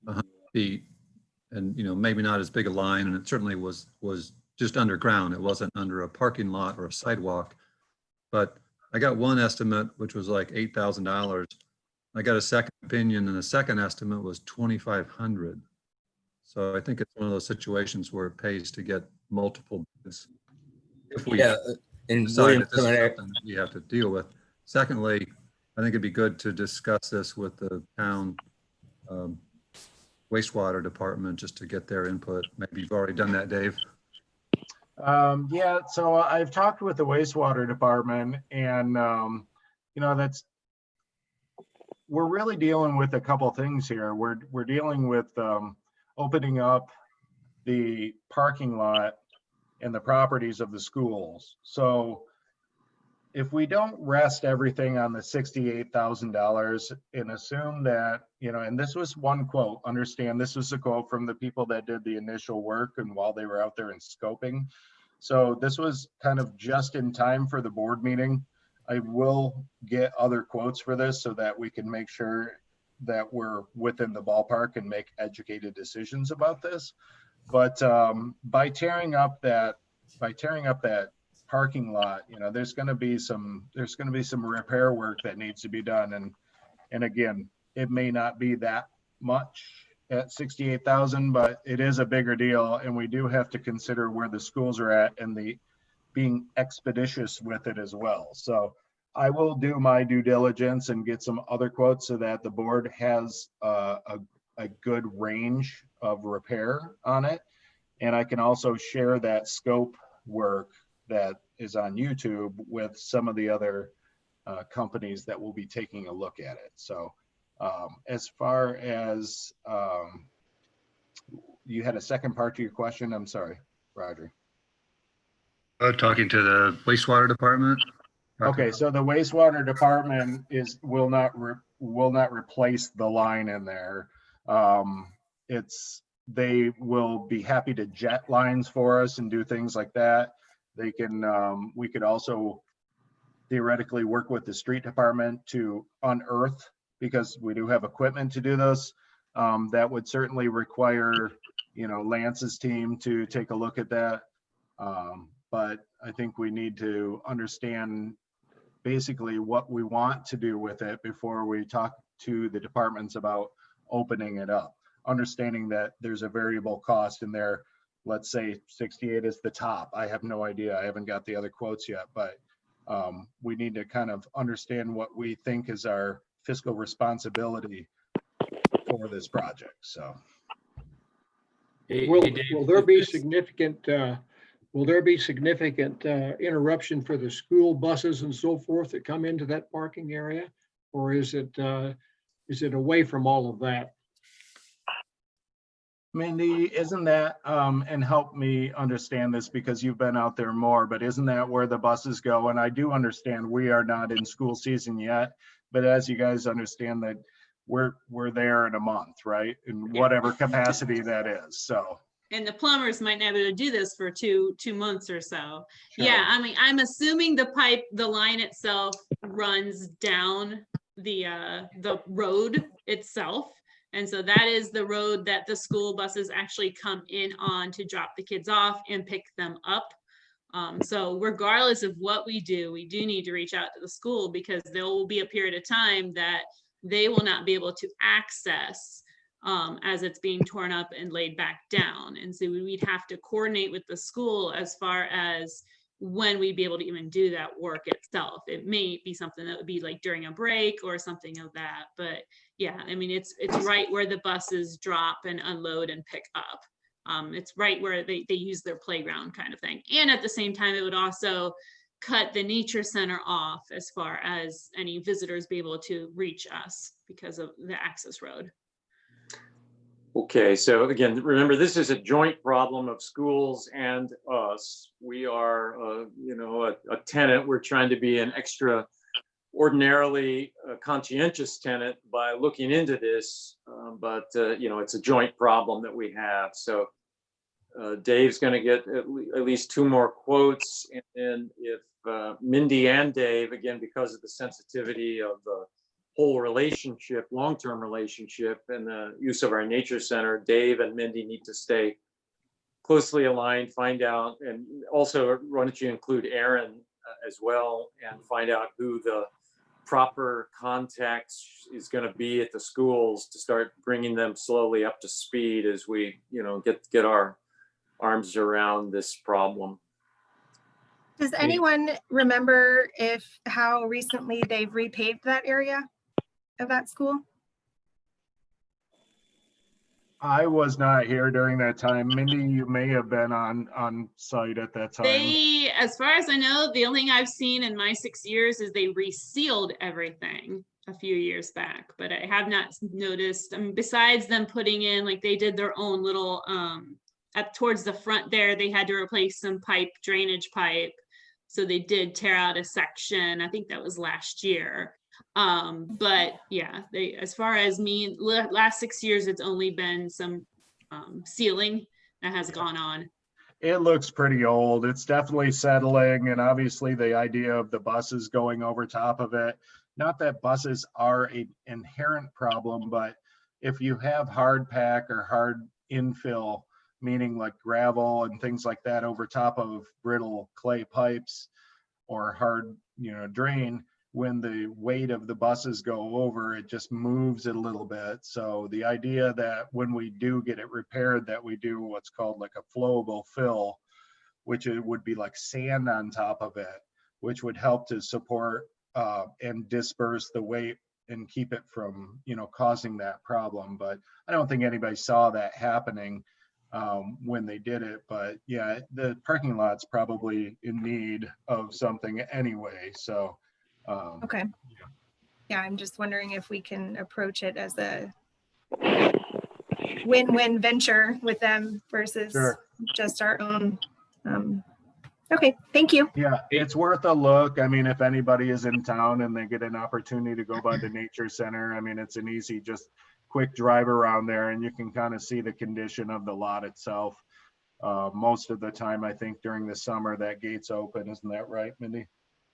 100 feet, and, you know, maybe not as big a line, and it certainly was just underground. It wasn't under a parking lot or a sidewalk. But I got one estimate, which was like $8,000. I got a second opinion, and the second estimate was $2,500. So I think it's one of those situations where it pays to get multiple bids. If we and decide that this is something that we have to deal with. Secondly, I think it'd be good to discuss this with the town wastewater department, just to get their input. Maybe you've already done that, Dave. Yeah, so I've talked with the wastewater department, and you know, we're really dealing with a couple things here. We're dealing with opening up the parking lot and the properties of the schools. So if we don't rest everything on the $68,000 and assume that, and this was one quote, understand this was a quote from the people that did the initial work and while they were out there in scoping. So this was kind of just in time for the board meeting. I will get other quotes for this so that we can make sure that we're within the ballpark and make educated decisions about this. But by tearing up that parking lot, there's going to be some repair work that needs to be done. And again, it may not be that much at 68,000, but it is a bigger deal. And we do have to consider where the schools are at and the being expeditious with it as well. So I will do my due diligence and get some other quotes so that the board has a good range of repair on it. And I can also share that scope work that is on YouTube with some of the other companies that will be taking a look at it. So as far as you had a second part to your question, I'm sorry, Roger. Talking to the wastewater department. Okay, so the wastewater department will not replace the line in there. They will be happy to jet lines for us and do things like that. They can, we could also theoretically work with the street department to unearth, because we do have equipment to do this. That would certainly require, Lance's team to take a look at that. But I think we need to understand basically what we want to do with it before we talk to the departments about opening it up. Understanding that there's a variable cost in there. Let's say 68 is the top. I have no idea. I haven't got the other quotes yet, but we need to kind of understand what we think is our fiscal responsibility for this project. So Will there be significant interruption for the school buses and so forth that come into that parking area? Or is it away from all of that? Mindy, isn't that, and help me understand this because you've been out there more, but isn't that where the buses go? And I do understand we are not in school season yet, but as you guys understand that we're there in a month, right? In whatever capacity that is, so. And the plumbers might not be able to do this for two months or so. Sure. Yeah, I mean, I'm assuming the line itself runs down the road itself. And so that is the road that the school buses actually come in on to drop the kids off and pick them up. So regardless of what we do need to reach out to the school, because there will be a period of time that they will not be able to access as it's being torn up and laid back down. And so we'd have to coordinate with the school as far as when we'd be able to even do that work itself. It may be something that would be like during a break or something of that. But yeah, I mean, it's right where the buses drop and unload and pick up. It's right where they use their playground kind of thing. And at the same time, it would also cut the nature center off as far as any visitors be able to reach us because of the access road. Okay, so again, remember, this is a joint problem of schools and us. We are, a tenant. We're trying to be an extraordinarily conscientious tenant by looking into this, but it's a joint problem that we have. So Dave's going to get at least 2 more quotes, and then if Mindy and Dave, again, because of the sensitivity of the whole relationship, long-term relationship, and the use of our nature center, Dave and Mindy need to stay closely aligned, find out, and also why don't you include Aaron as well, and find out who the proper contact is going to be at the schools to start bringing them slowly up to speed as we, get our arms around this problem. Does anyone remember how recently they've repaved that area of that school? I was not here during that time. Mindy, you may have been on site at that time. They, as far as I know, the only thing I've seen in my 6 years is they resealed everything a few years back, but I have not noticed, besides them putting in, like they did their own little, up towards the front there, they had to replace some drainage pipe. So they did tear out a section. I think that was last year. But yeah, as far as last 6 years, it's only been some sealing that has gone on. It looks pretty old. It's definitely settling, and obviously the idea of the buses going over top of it. Not that buses are an inherent problem, but if you have hard pack or hard infill, meaning like gravel and things like that over top of brittle clay pipes or hard, drain, when the weight of the buses go over, it just moves it a little bit. So the idea that when we do get it repaired, that we do what's called like a flowable fill, which it would be like sand on top of it, which would help to support and disperse the weight and keep it from, causing that problem. But I don't think anybody saw that happening when they did it. But yeah, the parking lot's probably in need of something anyway. So Okay. Yeah, I'm just wondering if we can approach it as a win-win venture with them versus Sure. just our own. Okay, thank you. Yeah, it's worth a look. I mean, if anybody is in town and they get an opportunity to go by the nature center, I mean, it's an easy, just quick drive around there and you can kind of see the condition of the lot itself. Most of the time, I think during the summer, that gate's open. Isn't that right, Mindy?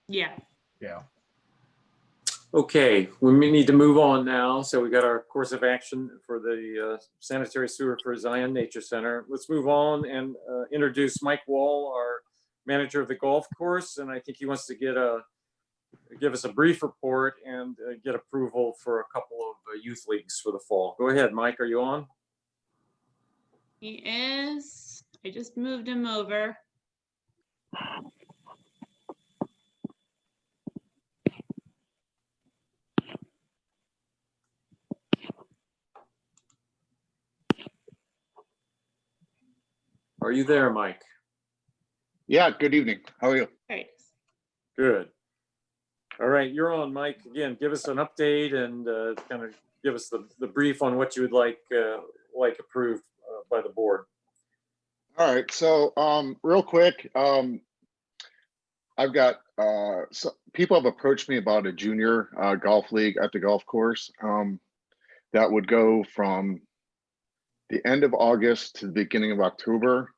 Yeah. Yeah. Okay, we may need to move on now. So we got our course of action for the sanitary sewer for Zion Nature Center. Let's move on and introduce Mike Wall, our manager of the golf course. And I think he wants to give us a brief report and get approval for a couple of youth leagues for the fall. Go ahead, Mike, are you on? He is. I just moved him over. Are you there, Mike? Yeah, good evening. How are you? Right. Good. All right, you're on, Mike. Again, give us an update and kind of give us the brief on what you would like approved by the board. All right, so real quick, I've got people have approached me about a junior golf league at the golf course that would go from the end of August to the beginning of October.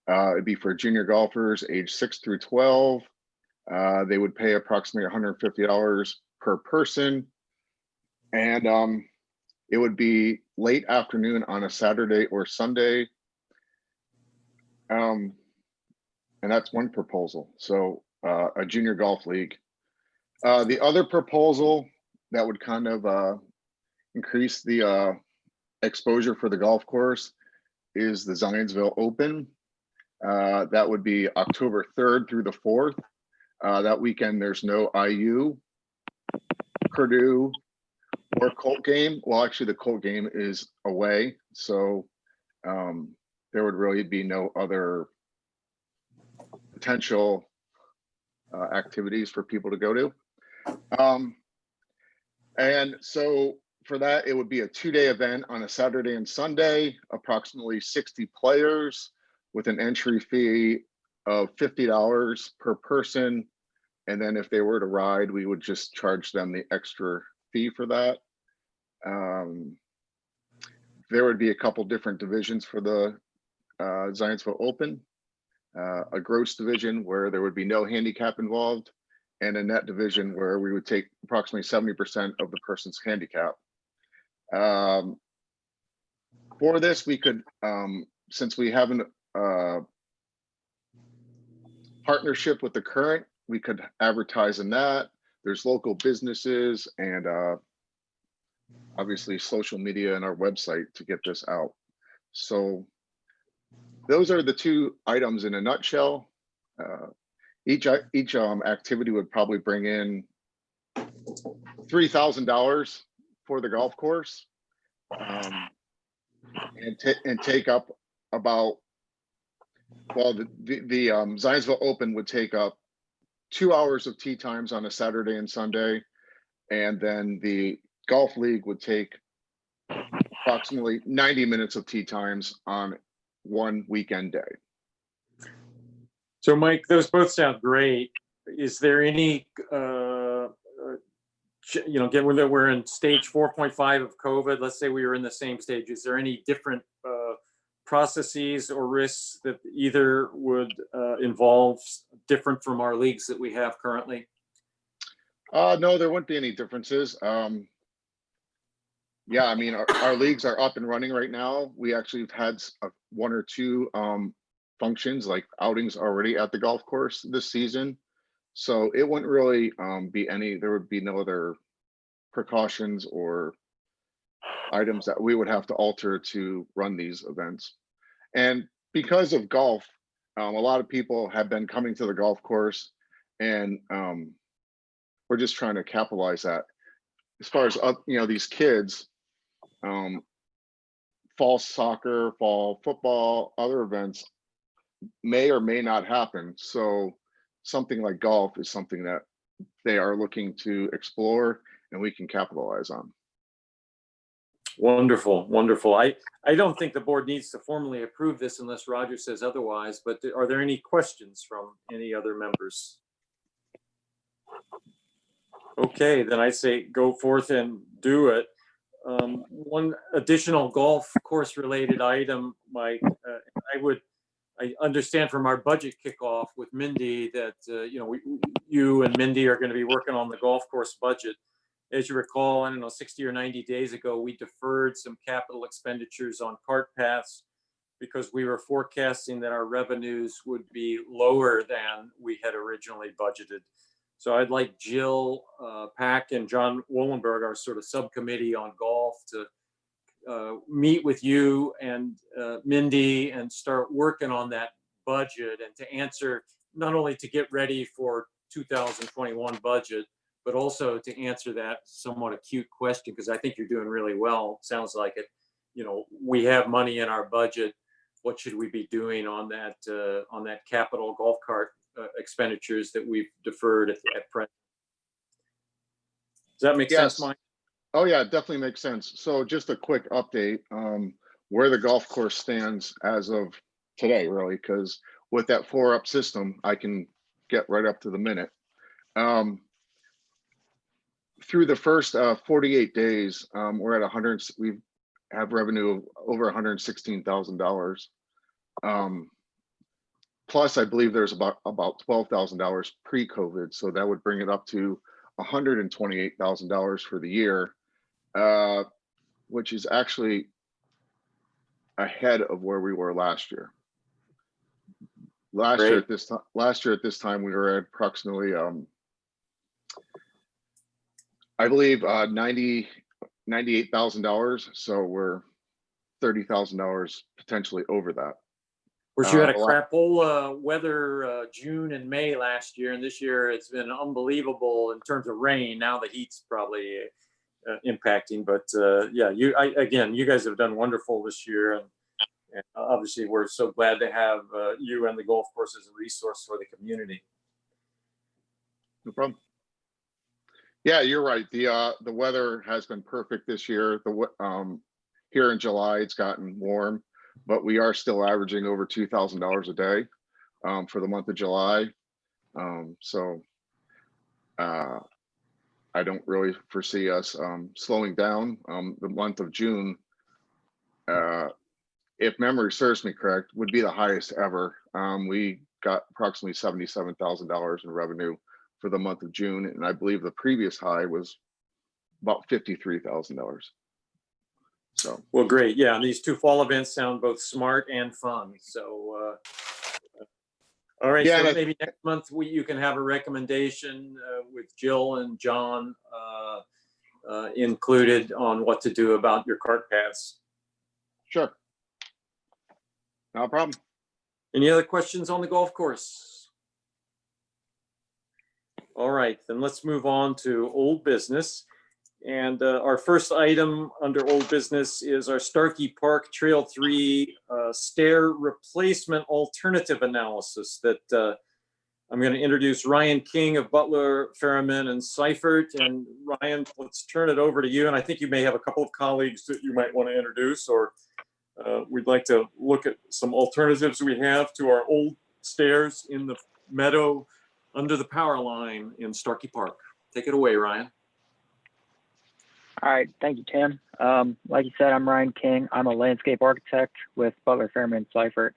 It'd be for junior golfers age 6 through 12. They would pay approximately $150 per person. And it would be late afternoon on a Saturday or Sunday. And that's one proposal. So a junior golf league. The other proposal that would kind of increase the exposure for the golf course is the Zionsville Open. That would be October 3rd through the 4th. That weekend, there's no IU, Purdue, or Colt game. Well, actually, the Colt game is away. So there would really be no other potential activities for people to go to. And so for that, it would be a 2-day event on a Saturday and Sunday, approximately 60 players with an entry fee of $50 per person. And then if they were to ride, we would just charge them the extra fee for that. There would be a couple different divisions for the Zionsville Open, a gross division where there would be no handicap involved, and a net division where we would take approximately 70% of the person's handicap. For this, we could, since we have a partnership with the Current, we could advertise in that. There's local businesses and obviously social media and our website to get this out. So those are the two items in a nutshell. Each activity would probably bring in $3,000 for the golf course, and take up about, well, the Zionsville Open would take up 2 hours of tee times on a Saturday and Sunday, and then the golf league would take approximately 90 minutes of tee times on one weekend day. So Mike, those both sound great. Is there any, given that we're in stage 4.5 of COVID, let's say we were in the same stage, is there any different processes or risks that either would involve different from our leagues that we have currently? No, there wouldn't be any differences. Yeah, I mean, our leagues are up and running right now. We actually have had one or two functions like outings already at the golf course this season. So it wouldn't really there would be no other precautions or items that we would have to alter to run these events. And because of golf, a lot of people have been coming to the golf course, and we're just trying to capitalize that. As far as these kids, fall soccer, fall football, other events may or may not happen. So something like golf is something that they are looking to explore and we can capitalize on. Wonderful, wonderful. I don't think the board needs to formally approve this unless Roger says otherwise, but are there any questions from any other members? Okay, then I say go forth and do it. One additional golf course related item, Mike, I understand from our budget kickoff with Mindy that, you and Mindy are going to be working on the golf course budget. As you recall, I don't know, 60 or 90 days ago, we deferred some capital expenditures on cart paths because we were forecasting that our revenues would be lower than we had originally budgeted. So I'd like Jill Pack and John Wollenberg, our sort of subcommittee on golf, to meet with you and Mindy and start working on that budget and to answer, not only to get ready for 2021 budget, but also to answer that somewhat acute question, because I think you're doing really well. Sounds like it. We have money in our budget. What should we be doing on that capital golf cart expenditures that we've deferred at present? Does that make sense, Mike? Oh yeah, it definitely makes sense. So just a quick update where the golf course stands as of today, really, because with that 4-up system, I can get right up to the minute. Through the first 48 days, we're at 100. We have revenue of over $116,000. Plus, I believe there's about $12,000 pre-COVID, so that would bring it up to $128,000 for the year, which is actually ahead of where we were last year. Last year at this time, we were at approximately I believe $98,000. So we're $30,000 potentially over that. Of course, you had a crapola weather June and May last year, and this year it's been unbelievable in terms of rain. Now the heat's probably impacting, but yeah, you guys have done wonderful this year, and obviously we're so glad to have you and the golf course as a resource for the community. No problem. Yeah, you're right. The weather has been perfect this year. Here in July, it's gotten warm, but we are still averaging over $2,000 a day for the month of July. So I don't really foresee us slowing down. The month of June, if memory serves me correct, would be the highest ever. We got approximately $77,000 in revenue for the month of June, and I believe the previous high was about $53,000. So, well, great. Yeah, and these two fall events sound both smart and fun. So, all right. Yeah, so maybe next month you can have a recommendation with Jill and John included on what to do about your cart paths. Sure. No problem. Any other questions on the golf course? All right, then let's move on to old business. And our first item under old business is our Starkey Park Trail 3 stair replacement alternative analysis that I'm going to introduce Ryan King of Butler, Ferriman, and Seifert. And Ryan, let's turn it over to you. And I think you may have a couple of colleagues that you might want to introduce, or we'd like to look at some alternatives we have to our old stairs in the meadow under the power line in Starkey Park. Take it away, Ryan. All right, thank you, Tim. Like you said, I'm Ryan King. I'm a landscape architect with Butler, Fairman, Seifert.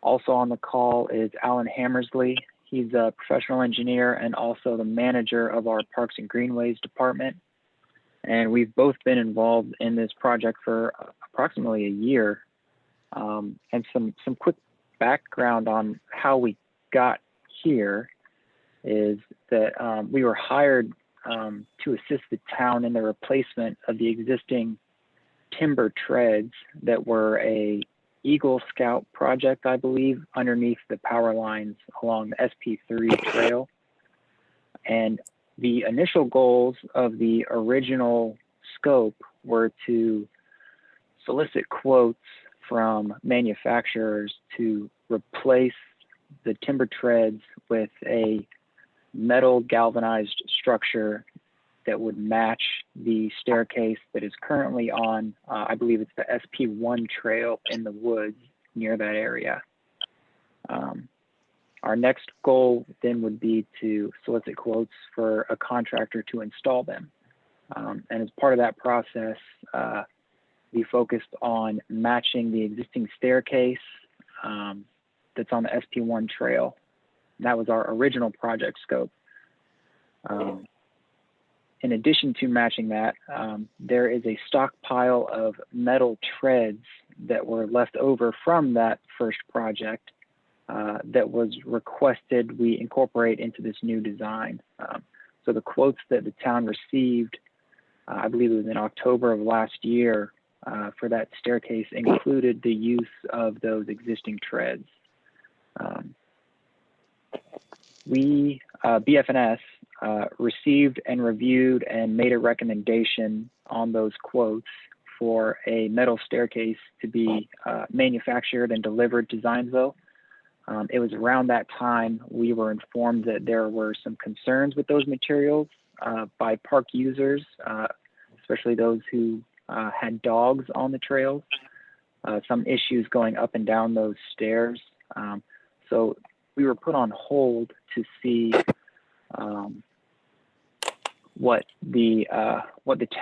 Also on the call is Alan Hammersley. He's a professional engineer and also the manager of our Parks and Greenways department. And we've both been involved in this project for approximately a year. And some quick background on how we got here is that we were hired to assist the town in the replacement of the existing timber treads that were a Eagle Scout project, I believe, underneath the power lines along the SP3 trail. And the initial goals of the original scope were to solicit quotes from manufacturers to replace the timber treads with a metal galvanized structure that would match the staircase that is currently on, I believe it's the SP1 trail in the woods near that area. Our next goal then would be to solicit quotes for a contractor to install them. And as part of that process, we focused on matching the existing staircase that's on the SP1 trail. And that was our original project scope. In addition to matching that, there is a stockpile of metal treads that were left over from that first project that was requested we incorporate into this new design. So the quotes that the town received, I believe it was in October of last year, for that staircase included the use of those existing treads. We, BFNS, received and reviewed and made a recommendation on those quotes for a metal staircase to be manufactured and delivered to Zionsville. It was around that time we were informed that there were some concerns with those materials by park users, especially those who had dogs on the trails, some issues going up and down those stairs. So we were put on hold to see what the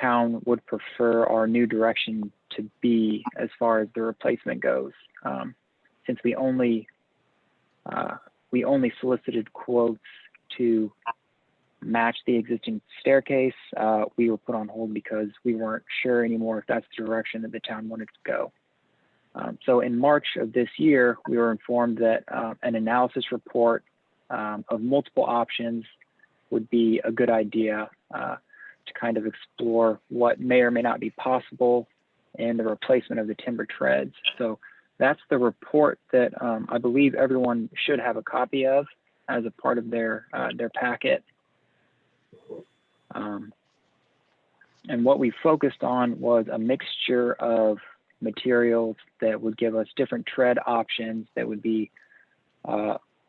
town would prefer our new direction to be as far as the replacement goes. Since we only solicited quotes to match the existing staircase, we were put on hold because we weren't sure anymore if that's the direction that the town wanted to go. So in March of this year, we were informed that an analysis report of multiple options would be a good idea to kind of explore what may or may not be possible in the replacement of the timber treads. So that's the report that I believe everyone should have a copy of as a part of their packet. And what we focused on was a mixture of materials that would give us different tread options that would be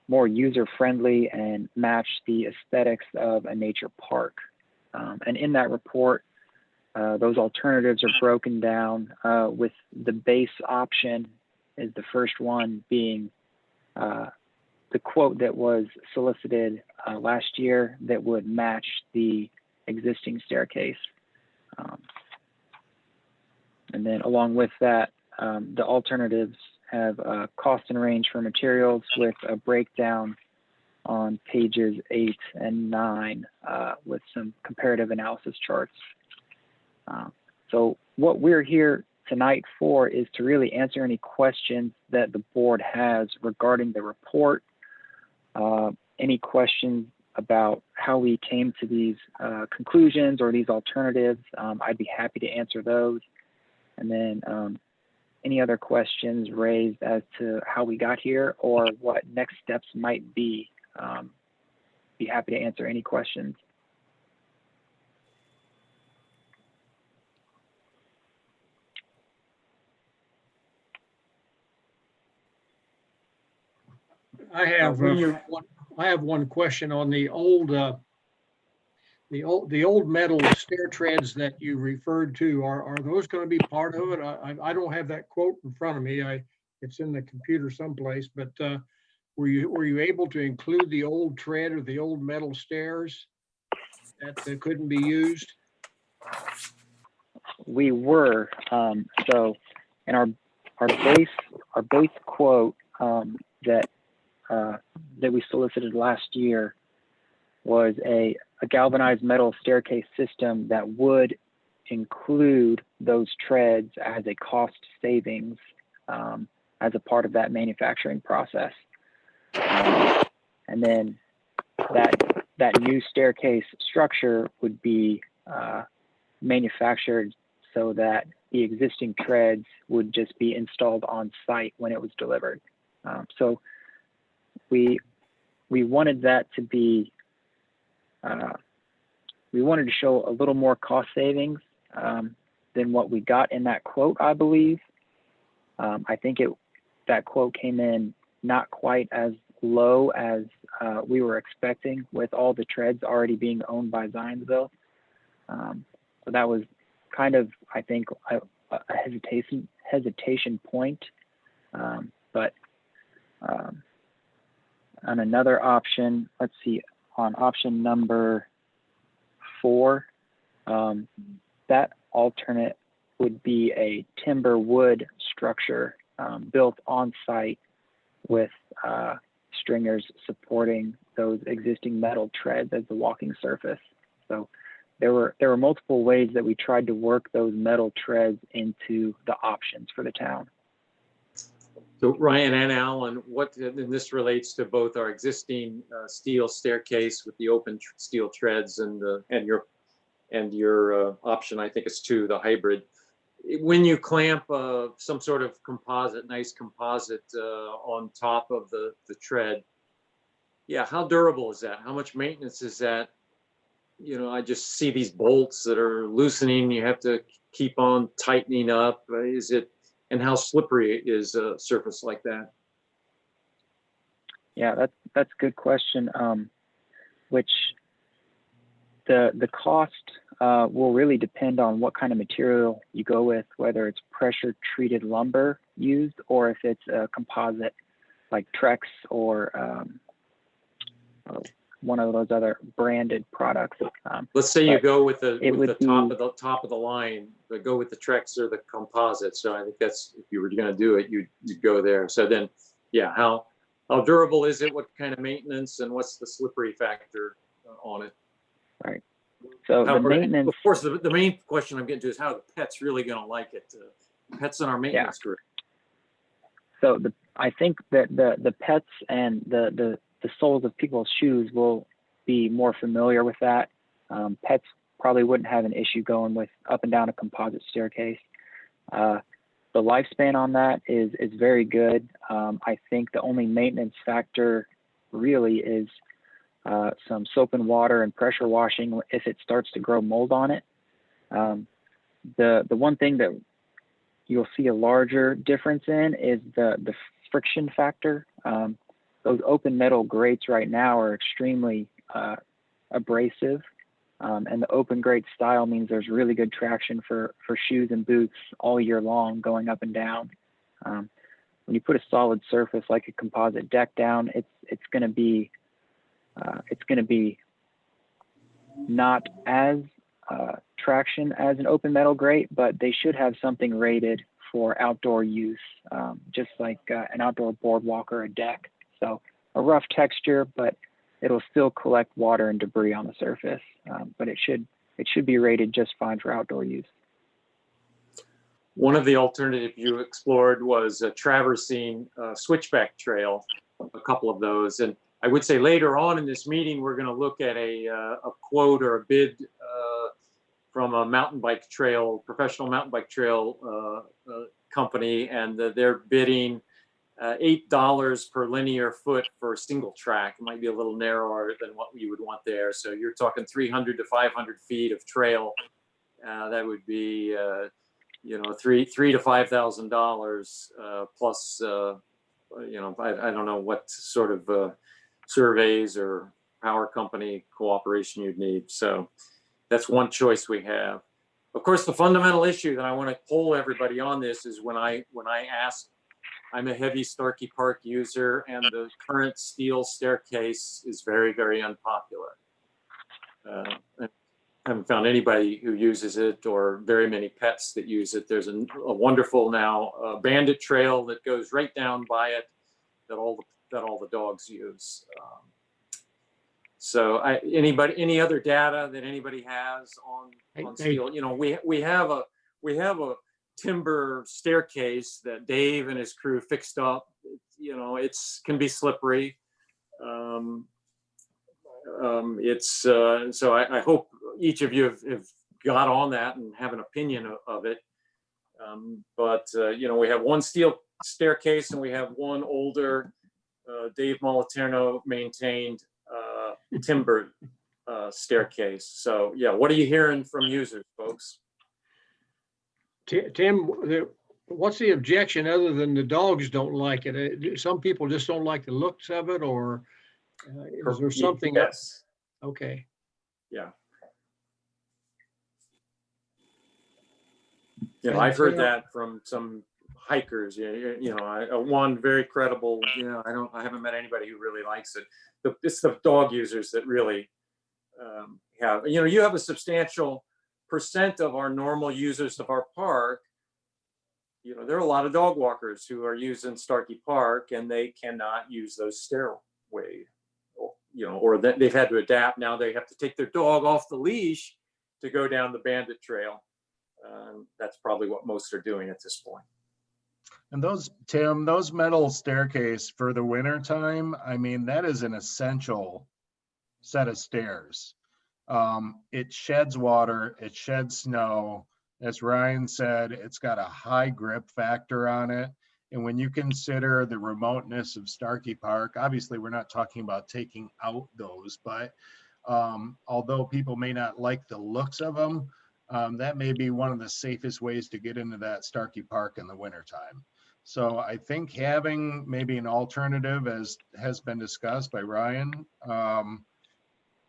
more user-friendly and match the aesthetics of a nature park. And in that report, those alternatives are broken down with the base option is the first one being the quote that was solicited last year that would match the existing staircase. And then along with that, the alternatives have cost and range for materials with a breakdown on pages 8 and 9 with some comparative analysis charts. So what we're here tonight for is to really answer any questions that the board has regarding the report, any questions about how we came to these conclusions or these alternatives. I'd be happy to answer those. And then any other questions raised as to how we got here or what next steps might be. Be happy to answer any questions. I have one question on the old metal stair treads that you referred to. Are those going to be part of it? I don't have that quote in front of me. It's in the computer someplace, but were you able to include the old tread or the old metal stairs that couldn't be used? We were, so in our base quote that we solicited last year was a galvanized metal staircase system that would include those treads as a cost savings as a part of that manufacturing process. And then that new staircase structure would be manufactured so that the existing treads would just be installed on site when it was delivered. So we wanted that to be, we wanted to show a little more cost savings than what we got in that quote, I believe. I think that quote came in not quite as low as we were expecting, with all the treads already being owned by Zionsville. So that was kind of, I think, a hesitation point. But on another option, let's see, on option number 4, that alternate would be a timber wood structure built on site with stringers supporting those existing metal treads as the walking surface. So there were multiple ways that we tried to work those metal treads into the options for the town. So Ryan and Alan, and this relates to both our existing steel staircase with the open steel treads and your option, I think it's 2, the hybrid. When you clamp some sort of composite, nice composite on top of the tread, yeah, how durable is that? How much maintenance is that? You know, I just see these bolts that are loosening. You have to keep on tightening up. And how slippery is a surface like that? Yeah, that's a good question. Which the cost will really depend on what kind of material you go with, whether it's pressure treated lumber used or if it's a composite like Trex or one of those other branded products. Let's say you go with the top of the line, but go with the Trex or the composite. So I think that's, if you were going to do it, you'd go there. So then, yeah, how durable is it? What kind of maintenance, and what's the slippery factor on it? Right. So the maintenance, of course, the main question I'm getting to is how are the pets really going to like it? Pets in our maintenance group. So I think that the pets and the soles of people's shoes will be more familiar with that. Pets probably wouldn't have an issue going with up and down a composite staircase. The lifespan on that is very good. I think the only maintenance factor really is some soap and water and pressure washing if it starts to grow mold on it. The one thing that you'll see a larger difference in is the friction factor. Those open metal grates right now are extremely abrasive, and the open grate style means there's really good traction for shoes and boots all year long going up and down. When you put a solid surface like a composite deck down, it's going to be not as traction as an open metal grate, but they should have something rated for outdoor use, just like an outdoor boardwalk or a deck. So a rough texture, but it'll still collect water and debris on the surface. But it should be rated just fine for outdoor use. One of the alternatives you explored was traversing Switchback trail, a couple of those. And I would say later on in this meeting, we're going to look at a quote or a bid from a mountain bike trail, professional mountain bike trail company, and they're bidding $8 per linear foot for a single track. It might be a little narrower than what you would want there. So you're talking 300 to 500 feet of trail. That would be, $3,000 to $5,000 plus, I don't know what sort of surveys or power company cooperation you'd need. So that's one choice we have. Of course, the fundamental issue that I want to poll everybody on this is when I ask I'm a heavy Starkey Park user, and the current steel staircase is very, very unpopular. I haven't found anybody who uses it, or very many pets that use it. There's a wonderful now bandit trail that goes right down by it that all the dogs use. So any other data that anybody has on steel? You know, we have a timber staircase that Dave and his crew fixed up. You know, can be slippery. So I hope each of you have got on that and have an opinion of it. You know, we have one steel staircase and we have one older Dave Moliterno maintained timber staircase. So yeah, what are you hearing from users, folks? Tim, what's the objection other than the dogs don't like it? Some people just don't like the looks of it, or is there something? Yes. Okay. Yeah. You know, I've heard that from some hikers. You know, one very credible. You know, I haven't met anybody who really likes it. It's the dog users that really have. You know, you have a substantial percent of our normal users of our park. You know, there are a lot of dog walkers who are using Starkey Park, and they cannot use those stairways. You know, or they've had to adapt. Now they have to take their dog off the leash to go down the bandit trail. That's probably what most are doing at this point. And Tim, those metal staircase for the winter time, I mean, that is an essential set of stairs. It sheds water, it sheds snow. As Ryan said, it's got a high grip factor on it. And when you consider the remoteness of Starkey Park, obviously we're not talking about taking out those, but although people may not like the looks of them, that may be one of the safest ways to get into that Starkey Park in the wintertime. So I think having maybe an alternative, as has been discussed by Ryan,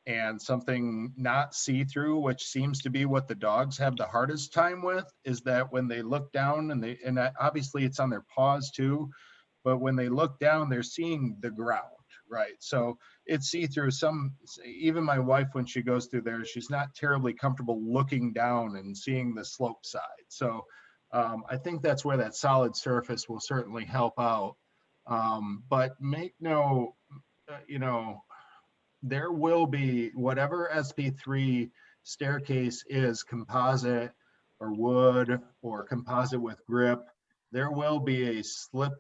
and something not see-through, which seems to be what the dogs have the hardest time with, is that when they look down and obviously it's on their paws too, but when they look down, they're seeing the ground, right? So it's see-through. Even my wife, when she goes through there, she's not terribly comfortable looking down and seeing the slope side. So I think that's where that solid surface will certainly help out. But make no, you know, there will be whatever SP3 staircase is, composite or wood or composite with grip, there will be a slip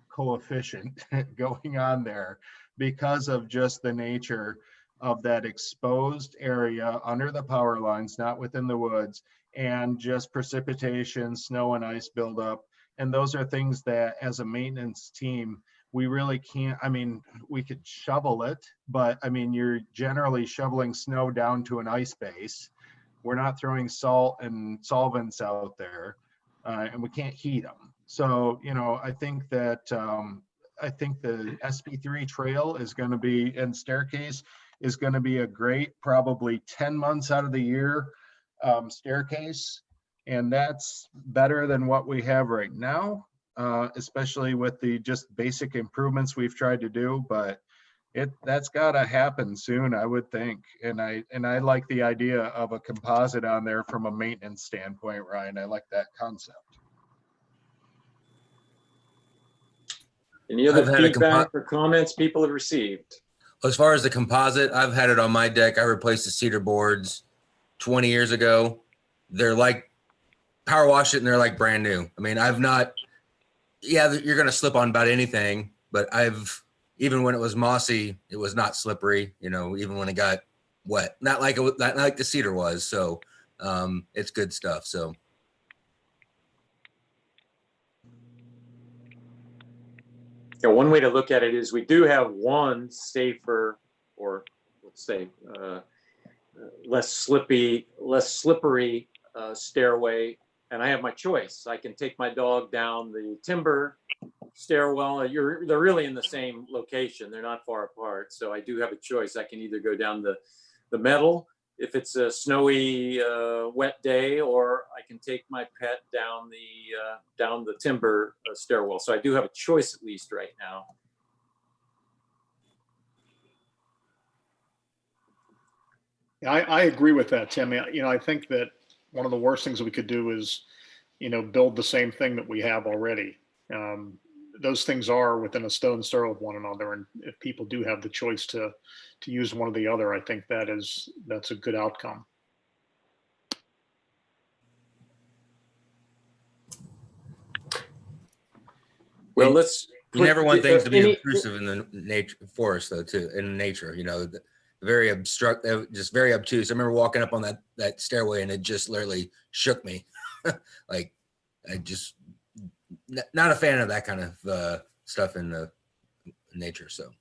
coefficient going on there because of just the nature of that exposed area under the power lines, not within the woods, and just precipitation, snow and ice buildup. And those are things that as a maintenance team, we really can't. I mean, we could shovel it, but I mean, you're generally shoveling snow down to an ice base. We're not throwing salt and solvents out there, and we can't heat them. So, you know, I think that I think the SP3 trail is going to be, and staircase is going to be a great, probably 10 months out of the year staircase. And that's better than what we have right now. Especially with the just basic improvements we've tried to do, but that's got to happen soon, I would think. And I like the idea of a composite on there from a maintenance standpoint, Ryan. I like that concept. Any other feedback or comments people have received? As far as the composite, I've had it on my deck. I replaced the cedar boards 20 years ago. They're like, power wash it and they're like brand new. I mean, I've not, yeah, you're going to slip on about anything, but even when it was mossy, it was not slippery, you know, even when it got wet, not like the cedar was. So it's good stuff. So. Yeah, one way to look at it is we do have one safer, or let's say less slippery stairway, and I have my choice. I can take my dog down the timber stairwell. They're really in the same location. They're not far apart. So I do have a choice. I can either go down the metal if it's a snowy, wet day, or I can take my pet down the timber stairwell. So I do have a choice at least right now. I agree with that, Tim. I think that one of the worst things that we could do is, build the same thing that we have already. Those things are within a stone's throw of one another, and if people do have the choice to use one or the other, I think that's a good outcome. Well, You never want things to be any- intrusive in the nature forest, though, too, in nature, very just very obtuse. I remember walking up on that stairway and it just literally shook me. Like, not a fan of that kind of stuff in the nature. So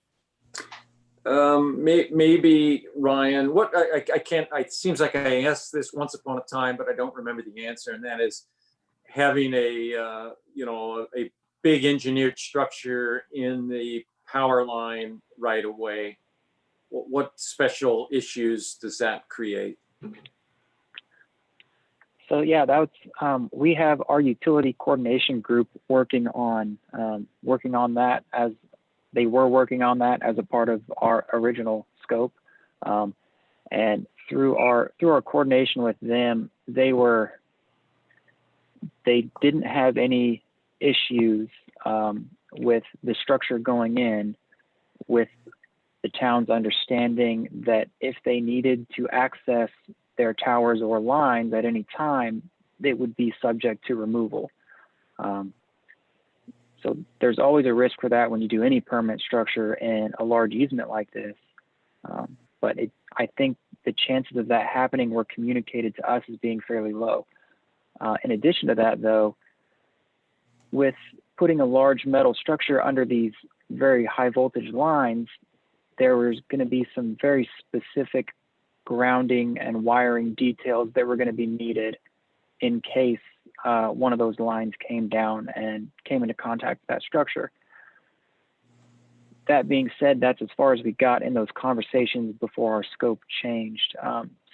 maybe Ryan, what I can't, it seems like I asked this once upon a time, but I don't remember the answer. And that is having a big engineered structure in the power line right away. What special issues does that create? So yeah, we have our utility coordination group working on that as they were working on that as a part of our original scope, and through our coordination with them, they didn't have any issues with the structure going in, with the town's understanding that if they needed to access their towers or lines at any time, they would be subject to removal. So there's always a risk for that when you do any permanent structure in a large easement like this. But I think the chances of that happening were communicated to us as being fairly low. In addition to that, though, with putting a large metal structure under these very high voltage lines, there was going to be some very specific grounding and wiring details that were going to be needed in case one of those lines came down and came into contact with that structure. That being said, that's as far as we got in those conversations before our scope changed.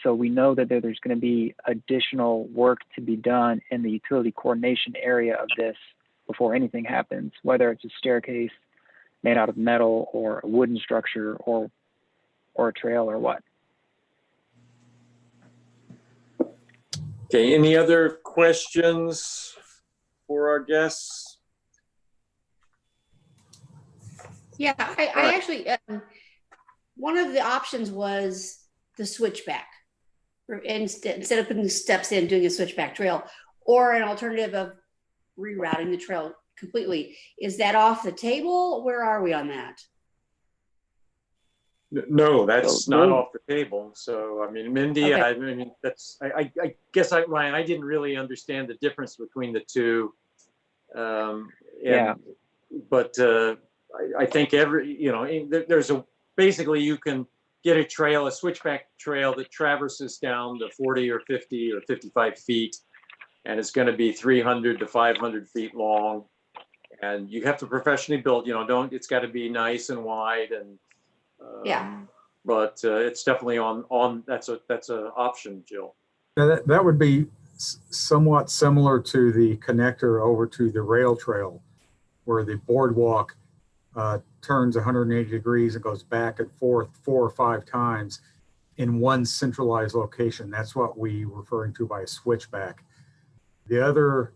So we know that there's going to be additional work to be done in the utility coordination area of this before anything happens, whether it's a staircase made out of metal or a wooden structure or a trail or what. Okay, any other questions for our guests? Yeah, I actually, one of the options was the switchback. Instead of putting the steps in, doing a switchback trail, or an alternative of rerouting the trail completely. Is that off the table? Where are we on that? No, that's not off the table. So, I mean, Mindy, Okay. I mean, I guess Ryan, I didn't really understand the difference between the two. Yeah. But I think there's basically you can get a switchback trail that traverses down to 40 or 50 or 55 feet. And it's going to be 300 to 500 feet long. And you have to professionally build, it's got to be nice and wide. And Yeah. But it's definitely that's an option, Jill. Now that would be somewhat similar to the connector over to the rail trail, where the boardwalk turns 180 degrees and goes back and forth 4 or 5 times in one centralized location. That's what we referring to by a switchback. The other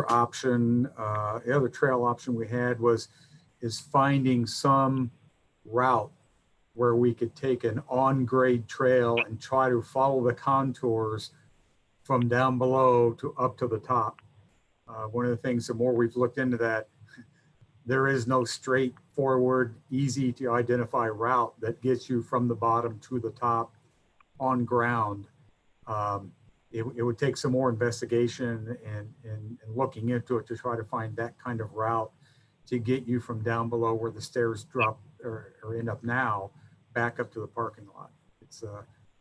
option, the other trail option we had is finding some route where we could take an on-grade trail and try to follow the contours from down below to up to the top. One of the things, the more we've looked into that, there is no straightforward, easy to identify route that gets you from the bottom to the top on ground. It would take some more investigation and looking into it to try to find that kind of route to get you from down below where the stairs drop or end up now back up to the parking lot. It's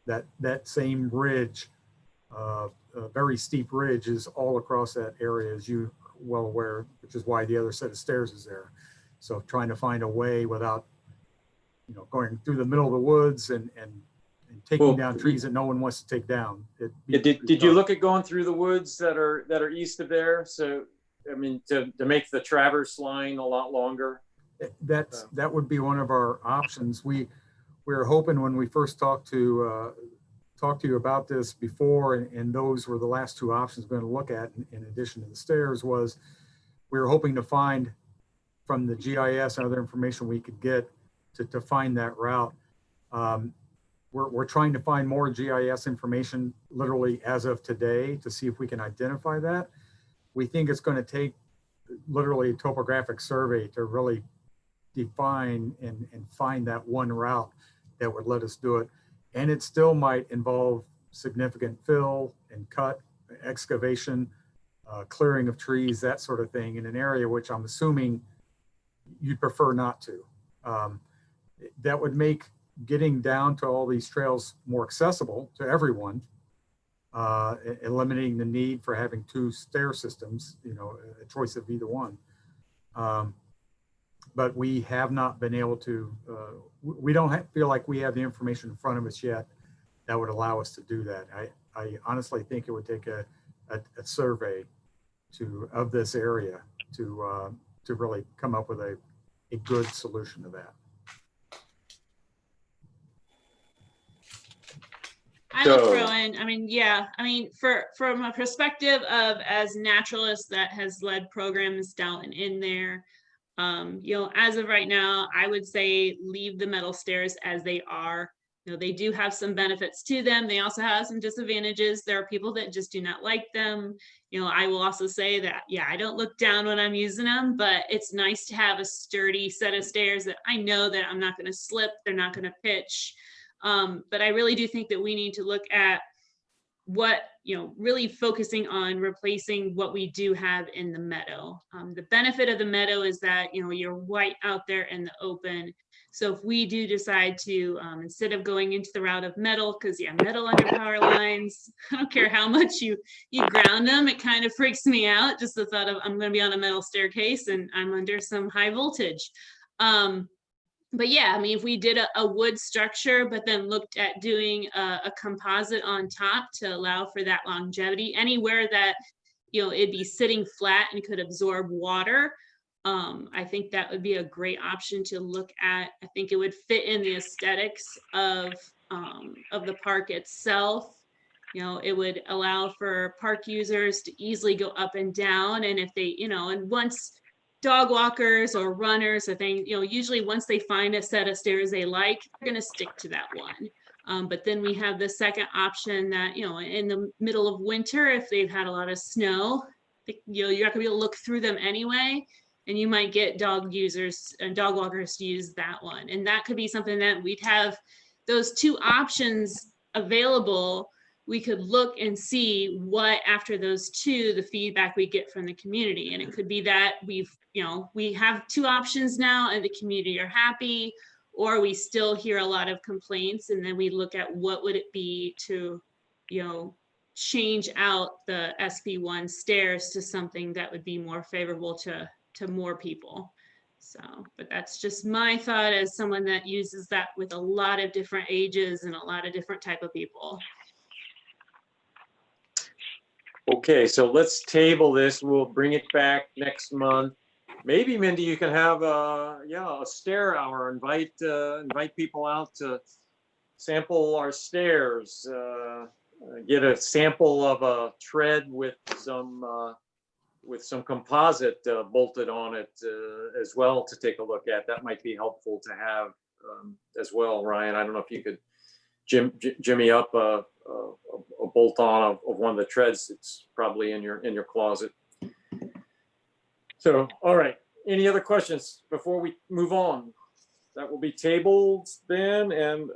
that same ridge, a very steep ridge, is all across that area, as you well aware, which is why the other set of stairs is there. So trying to find a way without going through the middle of the woods and and taking Well, down trees that no one wants to take down. Did you look at going through the woods that are east of there? So, I mean, to make the traverse line a lot longer? That would be one of our options. We were hoping when we first talked to you about this before, and those were the last two options we're going to look at in addition to the stairs, was we were hoping to find from the GIS and other information we could get to find that route. We're trying to find more GIS information literally as of today to see if we can identify that. We think it's going to take literally a topographic survey to really define and find that one route that would let us do it. And it still might involve significant fill and cut, excavation, clearing of trees, that sort of thing, in an area which I'm assuming you'd prefer not to. That would make getting down to all these trails more accessible to everyone, eliminating the need for having two stair systems, a choice of either one. But we have not been able to, we don't feel like we have the information in front of us yet that would allow us to do that. I honestly think it would take a survey of this area to really come up with a good solution to that. I will throw in, from a perspective of as naturalists that has led programs down in there, as of right now, I would say leave the metal stairs as they are. They do have some benefits to them. They also have some disadvantages. There are people that just do not like them. I will also say that, I don't look down when I'm using them, but it's nice to have a sturdy set of stairs that I know that I'm not going to slip. They're not going to pitch. But I really do think that we need to look at what, really focusing on replacing what we do have in the meadow. The benefit of the meadow is that, you're right out there in the open. So if we do decide to, instead of going into the route of metal, because metal under power lines, I don't care how much you ground them, it kind of freaks me out. Just the thought of I'm going to be on a metal staircase and I'm under some high voltage. But if we did a wood structure, but then looked at doing a composite on top to allow for that longevity, anywhere that, it'd be sitting flat and could absorb water, I think that would be a great option to look at. I think it would fit in the aesthetics of the park itself. It would allow for park users to easily go up and down. And if they, and once dog walkers or runners, I think, usually once they find a set of stairs they like, they're going to stick to that one. But then we have the second option that, in the middle of winter, if they've had a lot of snow, you're not going to be able to look through them anyway. And you might get dog users and dog walkers to use that one. And that could be something that we'd have those two options available. We could look and see what, after those two, the feedback we get from the community. And it could be that we have two options now and the community are happy, or we still hear a lot of complaints. And then we look at what would it be to, change out the SB1 stairs to something that would be more favorable to more people. So, but that's just my thought as someone that uses that with a lot of different ages and a lot of different type of people. Okay, so let's table this. We'll bring it back next month. Maybe, Mindy, you can have a stair hour. Invite people out to sample our stairs. Get a sample of a tread with some composite bolted on it as well to take a look at. That might be helpful to have as well, Ryan. I don't know if you could jimmy up a bolt on of one of the treads. It's probably in your closet. So, all right. Any other questions before we move on? That will be tabled then and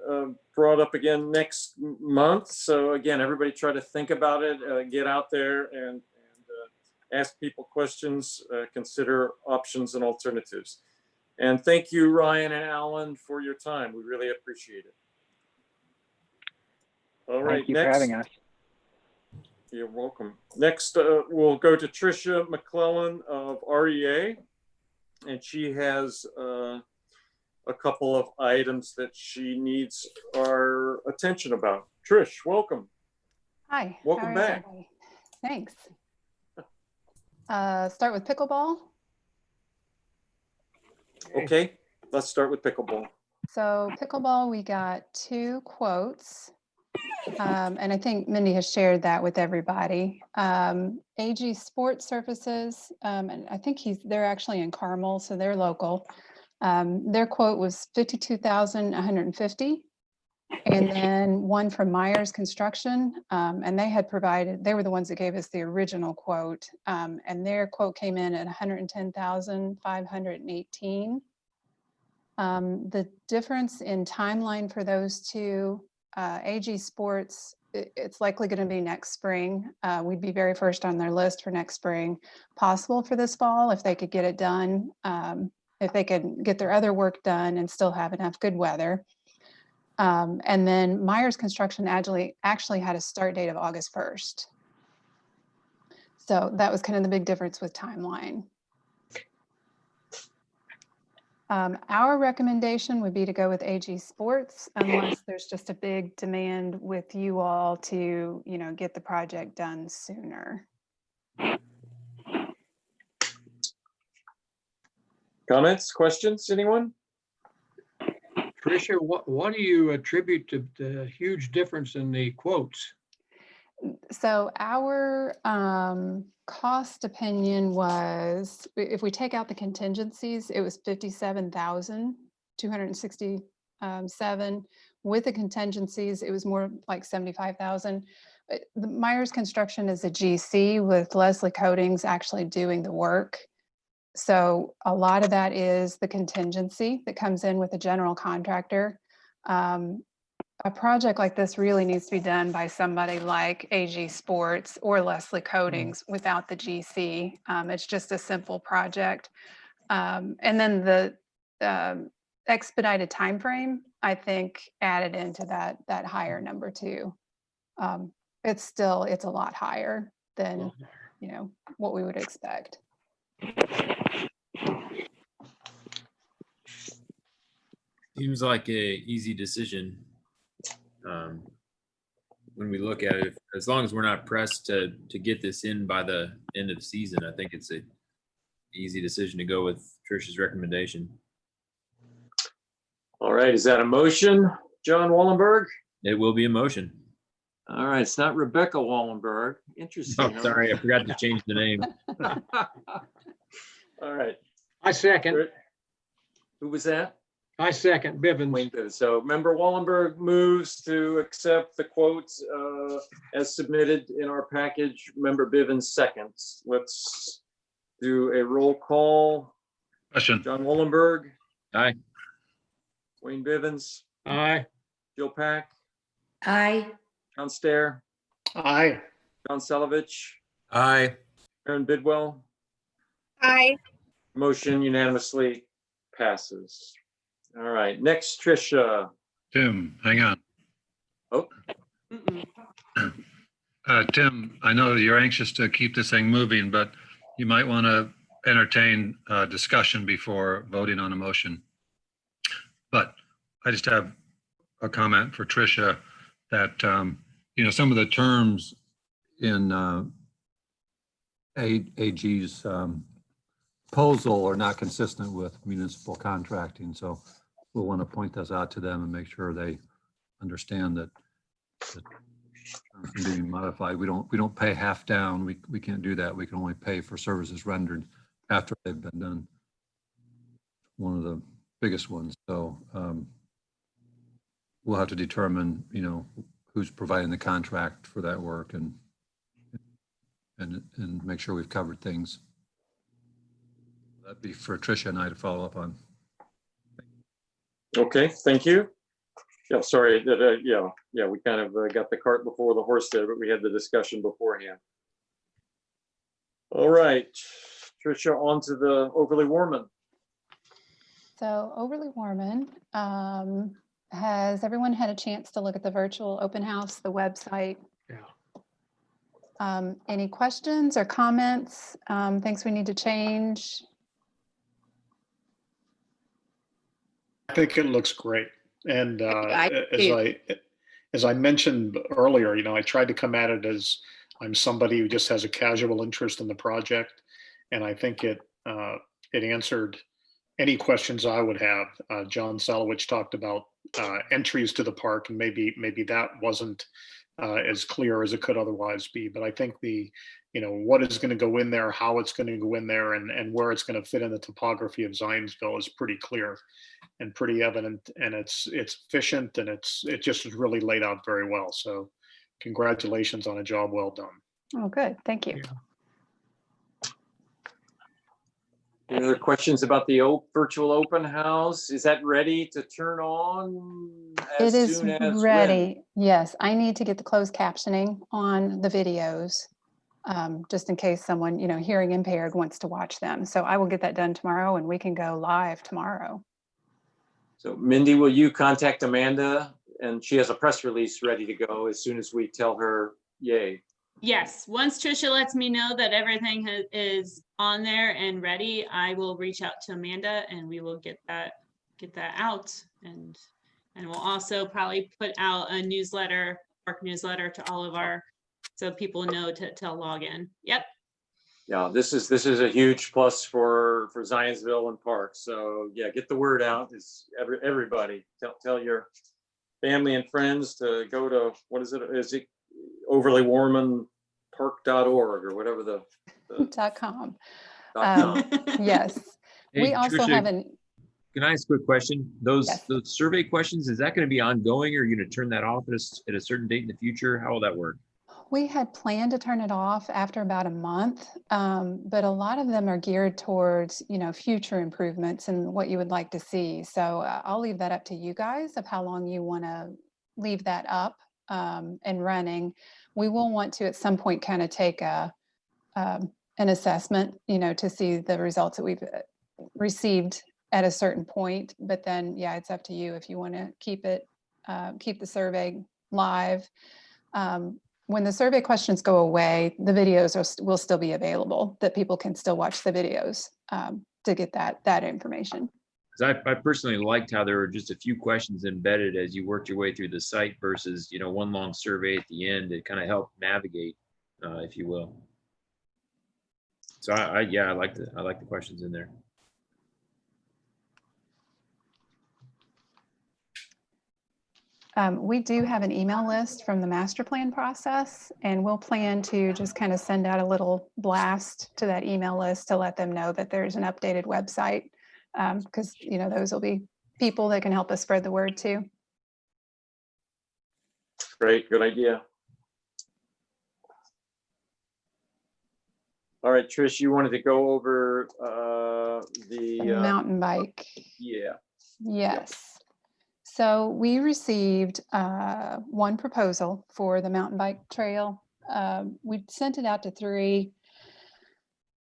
brought up again next month. So again, everybody try to think about it, get out there and ask people questions, consider options and alternatives. And thank you, Ryan and Alan, for your time. We really appreciate it. All right, Thank you for having us. You're welcome. Next, we'll go to Tricia McClellan of REA, and she has a couple of items that she needs our your attention about. Trish, welcome. Hi. Welcome how is back. everybody? Thanks. Start with pickleball. Okay, let's start with pickleball. So pickleball, we got 2 quotes. And I think Mindy has shared that with everybody. AG Sports Surfaces, and I think they're actually in Carmel, so they're local. Their quote was $52,150. And then one from Myers Construction, and they were the ones that gave us the original quote, and their quote came in at $110,518. The difference in timeline for those 2, AG Sports, it's likely going to be next spring. We'd be very first on their list for next spring, possible for this fall if they could get it done, if they could get their other work done and still have enough good weather. And then Myers Construction actually had a start date of August 1st. So that was kind of the big difference with timeline. Our recommendation would be to go with AG Sports unless there's just a big demand with you all to, get the project done sooner. Comments, questions, anyone? Tricia, what do you attribute to the huge difference in the quotes? So our cost opinion was, if we take out the contingencies, it was $57,267. With the contingencies, it was more like $75,000. The Myers Construction is a GC with Leslie Coatings actually doing the work. So a lot of that is the contingency that comes in with a general contractor. A project like this really needs to be done by somebody like AG Sports or Leslie Coatings without the GC. It's just a simple project. And then the expedited time frame, I think, added into that higher number too. It's a lot higher than what we would expect. Seems like a easy decision. When we look at it, as long as we're not pressed to get this in by the end of the season, I think it's a easy decision to go with Trish's recommendation. All right, is that a motion, John Wallenberg? It will be a motion. All right, it's not Rebecca Wallenberg. Interesting. Oh, sorry, I forgot to change the name. All right. I second. Who was that? I second Bivens. Wayne Bivens. So Member Wallenberg moves to accept the quotes as submitted in our package. Member Bivens seconds. Let's do a roll call. Question. John Wallenberg. Aye. Wayne Bivens. Aye. Jill Pack. Aye. John Stair. Aye. John Selovich. Aye. Aaron Bidwell. Aye. Motion unanimously passes. All right, next, Tricia. Tim, hang on. Oh. Tim, I know you're anxious to keep this thing moving, but you might want to entertain discussion before voting on a motion. But I just have a comment for Tricia that, some of the terms in AG's proposal are not consistent with municipal contracting. So we'll want to point those out to them and make sure they understand that the terms can be modified. We don't pay half down. We can't do that. We can only pay for services rendered after they've been done. One of the biggest ones. So we'll have to determine, who's providing the contract for that work and make sure we've covered things. That'd be for Tricia and I to follow up on. Okay, thank you. Yeah, sorry, we kind of got the cart before the horse there, but we had the discussion beforehand. All right, Tricia, on to the Overly Warman. So Overly Warman, has everyone had a chance to look at the virtual open house, the website? Yeah. Any questions or comments, things we need to change? I think it looks great. And I as do. as I mentioned earlier, I tried to come at it as I'm somebody who just has a casual interest in the project. And I think it answered any questions I would have. John Salowich talked about entries to the park, and maybe that wasn't as clear as it could otherwise be. But I think what is going to go in there, how it's going to go in there, and where it's going to fit in the topography of Zionsville is pretty clear and pretty evident, and it's efficient, and it just is really laid out very well. So congratulations on a job well done. Oh, good. Thank you. Any other questions about the virtual open house? Is that ready to turn on as It is soon as ready. Yes, I need to get the closed captioning on the videos, just in case someone, hearing impaired wants to watch them. So I will get that done tomorrow, and we can go live tomorrow. So Mindy, will you contact Amanda? And she has a press release ready to go as soon as we tell her yay. Yes, once Trisha lets me know that everything is on there and ready, I will reach out to Amanda and we will get that out. And we'll also probably put out a newsletter, park newsletter to all of so people know to log in. Yep. Yeah, this is a huge plus for Zionsville and parks. So yeah, get the word out. It's everybody. Tell your family and friends to go to, what is it? Is it overlywarmanpark.org or whatever the .com. .com. Yes. Hey, We also Tricia, have an, Can I ask a quick question? Those Yes. survey questions, is that going to be ongoing, or are you going to turn that off at a certain date in the future? How will that work? we had planned to turn it off after about a month, but a lot of them are geared towards, future improvements and what you would like to see. So I'll leave that up to you guys of how long you want to leave that up and running. We will want to at some point kind of take an assessment, to see the results that we've received at a certain point. But then, yeah, it's up to you if you want to keep the survey live. When the survey questions go away, the videos will still be available, that people can still watch the videos to get that information. Because I personally liked how there were just a few questions embedded as you worked your way through the site versus, one long survey at the end. It kind of helped navigate, if you will. So I like the questions in there. We do have an email list from the master plan process, and we'll plan to just kind of send out a little blast to that email list to let them know that there's an updated website, because those will be people that can help us spread the word too. Great, good idea. All right, Trish, you wanted to go over the mountain bike. Yeah. Yes. So we received one proposal for the mountain bike trail. We sent it out to 3,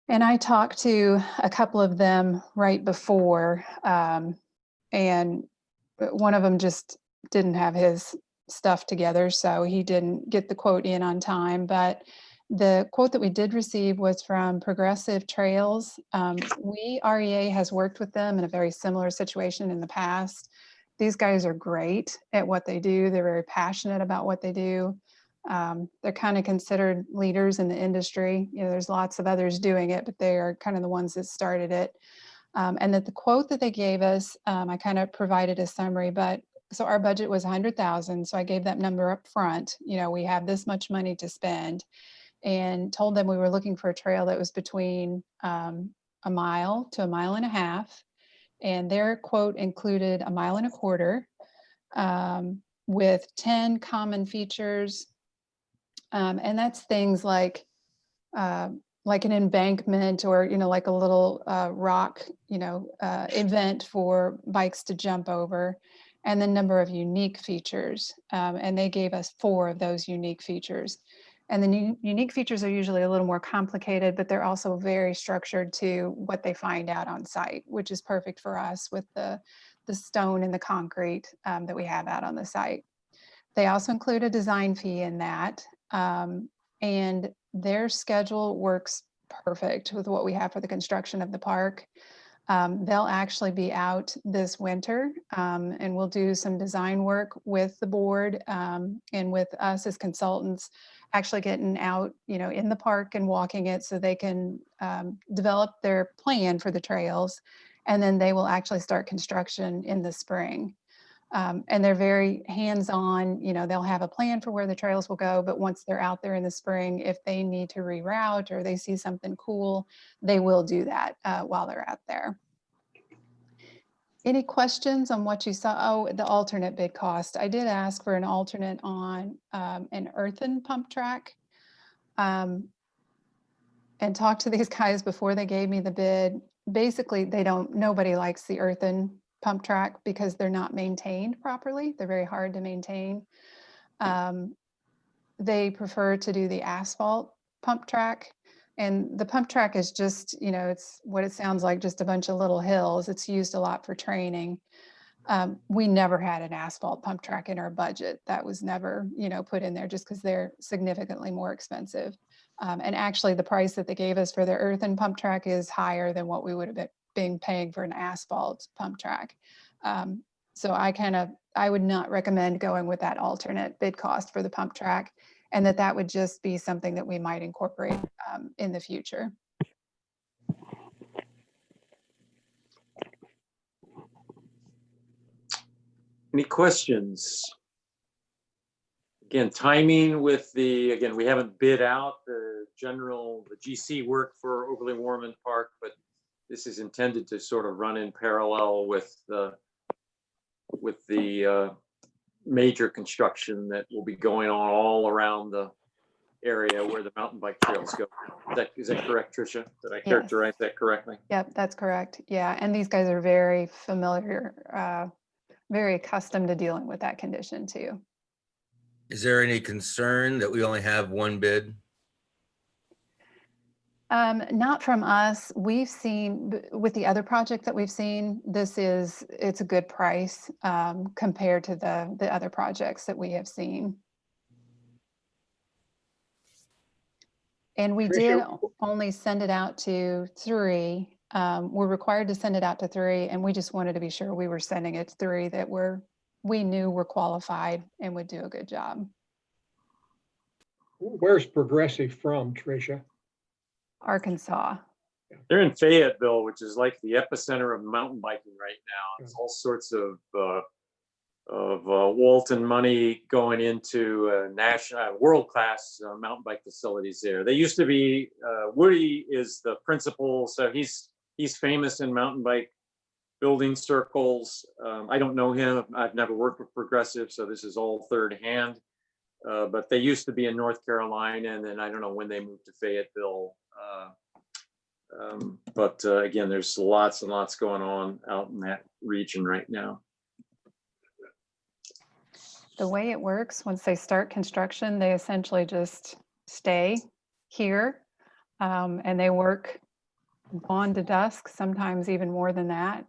and I talked to a couple of them right before, and one of them just didn't have his stuff together, so he didn't get the quote in on time. But the quote that we did receive was from Progressive Trails. REA has worked with them in a very similar situation in the past. These guys are great at what they do. They're very passionate about what they do. They're kind of considered leaders in the industry. There's lots of others doing it, but they are kind of the ones that started it. And that the quote that they gave us, I kind of provided a summary, so our budget was $100,000. So I gave that number up front. We have this much money to spend, and told them we were looking for a trail that was between a mile to a mile and a half. And their quote included 1.25 miles with 10 common features. And that's things like an embankment, or, like a little rock, event for bikes to jump over, and the number of unique features. And they gave us 4 of those unique features. And the unique features are usually a little more complicated, but they're also very structured to what they find out on site, which is perfect for us with the stone and the concrete that we have out on the site. They also include a design fee in that, and their schedule works perfect with what we have for the construction of the park. They'll actually be out this winter, and we'll do some design work with the board and with us as consultants, actually getting out, in the park and walking it so they can develop their plan for the trails. And then they will actually start construction in the spring. And they're very hands-on, they'll have a plan for where the trails will go, but once they're out there in the spring, if they need to reroute or they see something cool, they will do that while they're out there. Any questions on what you saw? Oh, the alternate bid cost. I did ask for an alternate on an earthen pump track, and talked to these guys before they gave me the bid. Basically, nobody likes the earthen pump track because they're not maintained properly. They're very hard to maintain. They prefer to do the asphalt pump track. And the pump track is just, it's what it sounds like, just a bunch of little hills. It's used a lot for training. We never had an asphalt pump track in our budget. That was never, put in there just because they're significantly more expensive. And actually the price that they gave us for their earthen pump track is higher than what we would have been paying for an asphalt pump track. So I would not recommend going with that alternate bid cost for the pump track, and that would just be something that we might incorporate in the future. Any questions? Again, timing with again, we haven't bid out the GC work for Overly Warman Park, but this is intended to sort of run in parallel with the major construction that will be going on all around the area where the mountain bike trails go. Is that correct, Tricia? Did I characterize that correctly? Yep, that's correct. Yeah, and these guys are very familiar, very accustomed to dealing with that condition too. Is there any concern that we only have one bid? Not from us. We've seen with the other project that we've seen, it's a good price compared to the other projects that we have seen. And we did only send it out to 3. We're required to send it out to 3, and we just wanted to be sure we were sending it to 3 that we knew were qualified and would do a good job. Where's Progressive from, Tricia? Arkansas. They're in Fayetteville, which is like the epicenter of mountain biking right now. There's all sorts of Walton money going into national world-class mountain bike facilities there. They used to be, Woody is the principal, so he's famous in mountain bike building circles. I don't know him. I've never worked with Progressive, so this is all third hand. But they used to be in North Carolina, and then I don't know when they moved to Fayetteville. But again, there's lots and lots going on out in that region right now. The way it works, once they start construction, they essentially just stay here, and they work dawn to dusk, sometimes even more than that,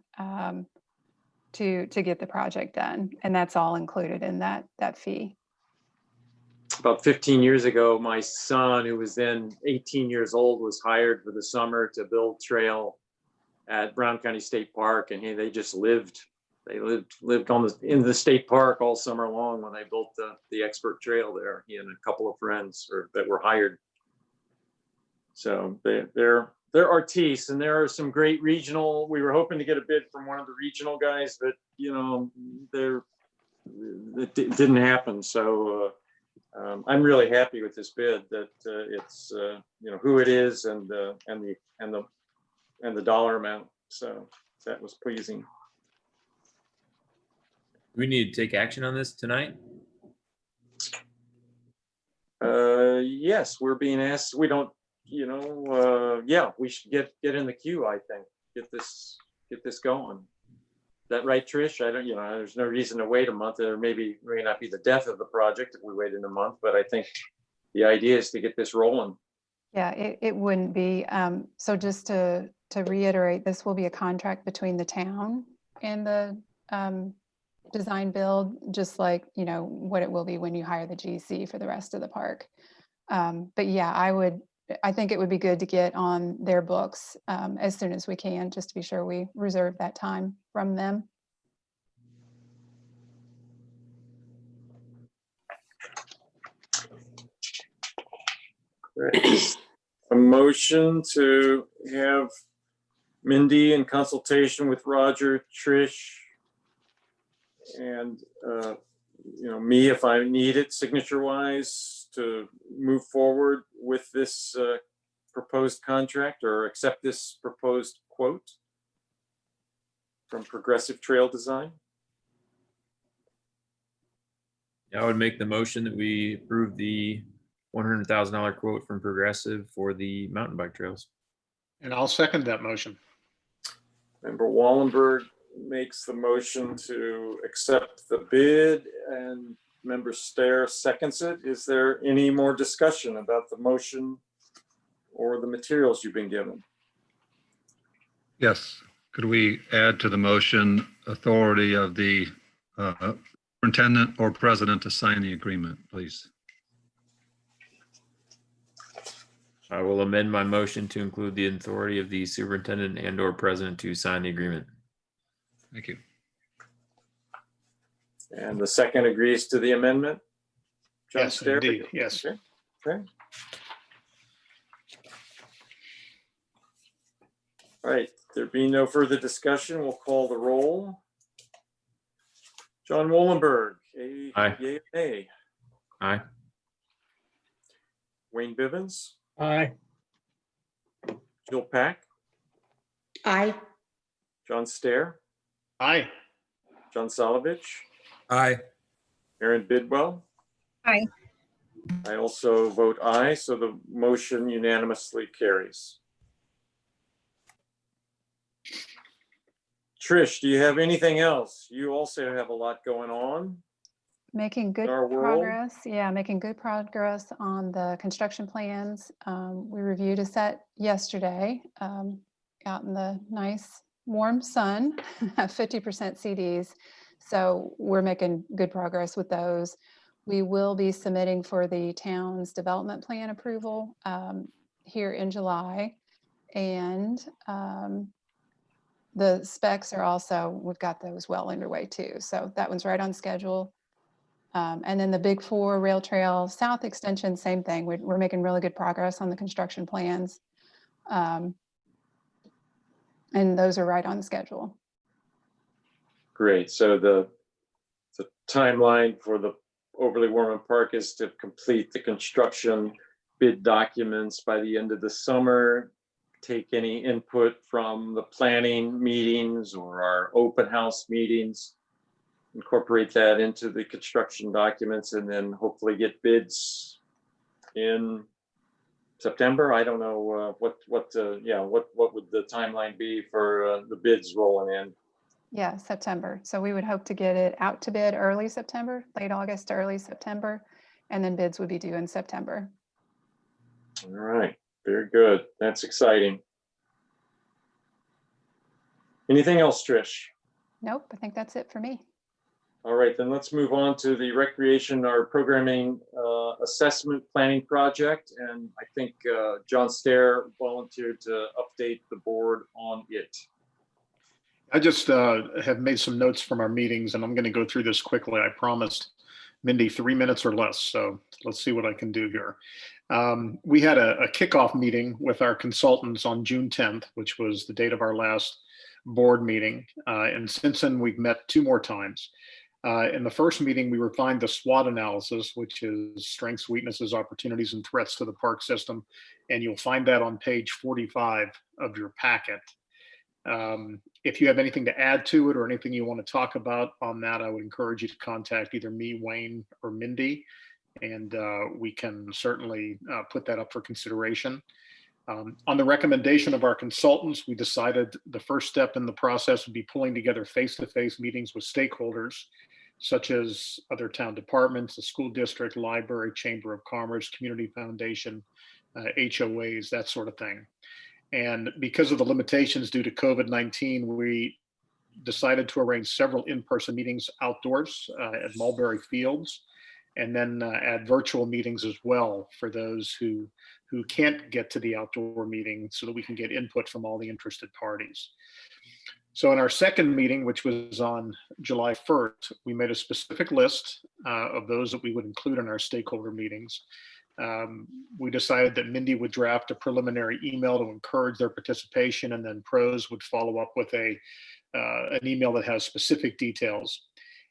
to get the project done. And that's all included in that fee. About 15 years ago, my son, who was then 18 years old, was hired for the summer to build trail at Brown County State Park, and they just lived. They lived in the state park all summer long when they built the expert trail there. He and a couple of friends that were hired. So they're artistes, and there are some great regional. We were hoping to get a bid from one of the regional guys, but it didn't happen. So. I'm really happy with this bid. That it's who it is and the dollar amount. So that was pleasing. We need to take action on this tonight. Yes, we're being asked. We don't. Yeah, we should get in the queue. I think get this going. Is that right, Trish? I don't, there's no reason to wait a month. There may not be the death of the project if we wait in a month, but I think the idea is to get this rolling. Yeah, it wouldn't be. So just to reiterate, this will be a contract between the town and the design build, just like, what it will be when you hire the GC for the rest of the park. But yeah, I would I think it would be good to get on their books as soon as we can, just to be sure we reserve that time from them. Great. A motion to have Mindy in consultation with Roger, Trish, and me if I need it, signature-wise, to move forward with this proposed contract or accept this proposed quote from Progressive Trail Design. I would make the motion that we approve the $100,000 quote from Progressive for the mountain bike trails. And I'll second that motion. Member Wallenberg makes the motion to accept the bid and Member Stair seconds it. Is there any more discussion about the motion or the materials you've been given? Yes. Could we add to the motion authority of the superintendent or president to sign the agreement, please? I will amend my motion to include the authority of the superintendent and or president to sign the agreement. Thank you. And the second agrees to the amendment? John Yes, Stair? indeed. Yes. Okay. All right, there being no further discussion, we'll call the roll. John Wallenberg, Aye. yea or nay? Aye. Wayne Bivens, Aye. Jill Pack, Aye. John Stair, Aye. John Solovich, Aye. Aaron Bidwell. Aye. I also vote aye, so the motion unanimously carries. Trish, do you have anything else? You also have a lot going on. Making good Our world. progress. Yeah, making good progress on the construction plans. We reviewed a set yesterday out in the nice warm sun, 50% CDs. So we're making good progress with those. We will be submitting for the town's development plan approval here in July. And the specs are also, we've got those well underway too. So that one's right on schedule. And then the Big Four Rail Trail South Extension, same thing. We're making really good progress on the construction plans. And those are right on schedule. Great. So the timeline for the Overly Warman Park is to complete the construction bid documents by the end of the summer, take any input from the planning meetings or our open house meetings, incorporate that into the construction documents, and then hopefully get bids in September. I don't know what would the timeline be for the bids rolling in. Yeah, September. So we would hope to get it out to bid early September, late August to early September, and then bids would be due in September. All right, very good. That's exciting. Anything else, Trish? Nope, I think that's it for me. All right, then let's move on to the recreation or programming assessment planning project. And I think John Stair volunteered to update the board on it. I just have made some notes from our meetings, and I'm going to go through this quickly. I promised Mindy 3 minutes or less, so let's see what I can do here. We had a kickoff meeting with our consultants on June 10th, which was the date of our last board meeting. And since then, we've met 2 more times. In the first meeting, we refined the SWOT analysis, which is strengths, weaknesses, opportunities, and threats to the park system. And you'll find that on page 45 of your packet. If you have anything to add to it or anything you want to talk about on that, I would encourage you to contact either me, Wayne, or Mindy, and we can certainly put that up for consideration. On the recommendation of our consultants, we decided the first step in the process would be pulling together face-to-face meetings with stakeholders, such as other town departments, the school district, library, chamber of commerce, community foundation, HOAs, that sort of thing. And because of the limitations due to COVID-19, we decided to arrange several in-person meetings outdoors at Mulberry Fields. and then add virtual meetings as well for those who can't get to the outdoor meeting, so that we can get input from all the interested parties. So in our second meeting, which was on July 1st, we made a specific list of those that we would include in our stakeholder meetings. We decided that Mindy would draft a preliminary email to encourage their participation, and then Pros would follow up with an email that has specific details.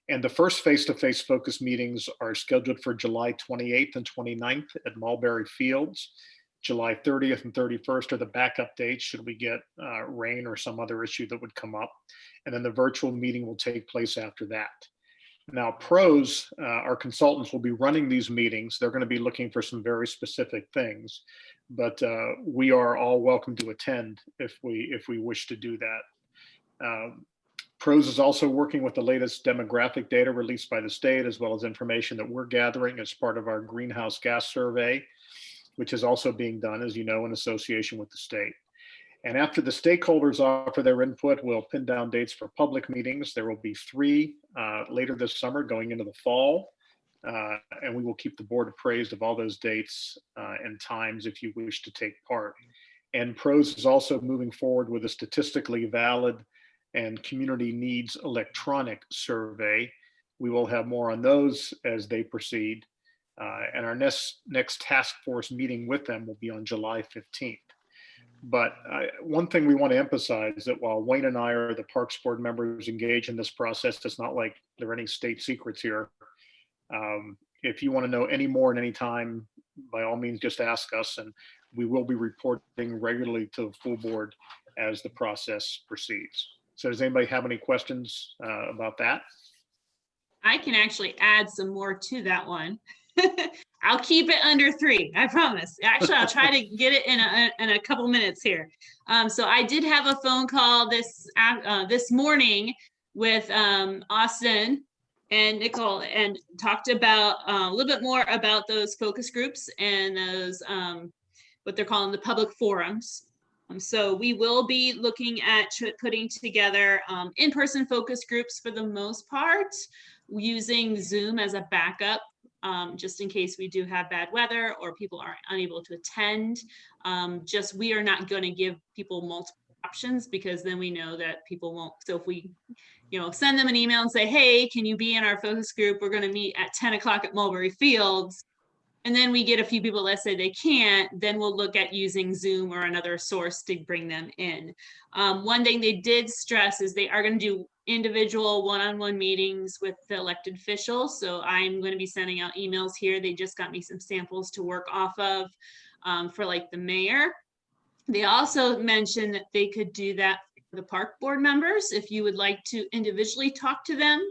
And the first face-to-face focus meetings are scheduled for July 28th and 29th at Mulberry Fields. July 30th and 31st are the backup dates should we get rain or some other issue that would come up. And then the virtual meeting will take place after that. Now, Pros, our consultants, will be running these meetings. They're going to be looking for some very specific things, but we are all welcome to attend if we wish to do that. Pros is also working with the latest demographic data released by the state, as well as information that we're gathering as part of our greenhouse gas survey, which is also being done, as you know, in association with the state. And after the stakeholders offer their input, we'll pin down dates for public meetings. There will be 3 later this summer going into the fall. And we will keep the board appraised of all those dates and times if you wish to take part. And Pros is also moving forward with a statistically valid and community needs electronic survey. We will have more on those as they proceed. And our next task force meeting with them will be on July 15th. But one thing we want to emphasize is that while Wayne and I are the Parks Board members engaged in this process, it's not like there are any state secrets here. If you want to know any more at any time, by all means, just ask us, and we will be reporting regularly to the full board as the process proceeds. So does anybody have any questions about that? I can actually add some more to that one. I'll keep it under 3, I promise. Actually, I'll try to get it in a couple minutes here. So I did have a phone call this morning with Austin and Nicole, and talked about a little bit more about those focus groups and those what they're calling the public forums. So we will be looking at putting together in-person focus groups for the most part, using Zoom as a backup, just in case we do have bad weather or people are unable to attend. We are not going to give people multiple options, because then we know that people won't. So if we, send them an email and say, hey, can you be in our focus group? We're going to meet at 10 o'clock at Mulberry Fields. And then we get a few people that say they can't, then we'll look at using Zoom or another source to bring them in. One thing they did stress is they are going to do individual one-on-one meetings with the elected officials. So I'm going to be sending out emails here. They just got me some samples to work off of for like the mayor. They also mentioned that they could do that for the park board members if you would like to individually talk to them,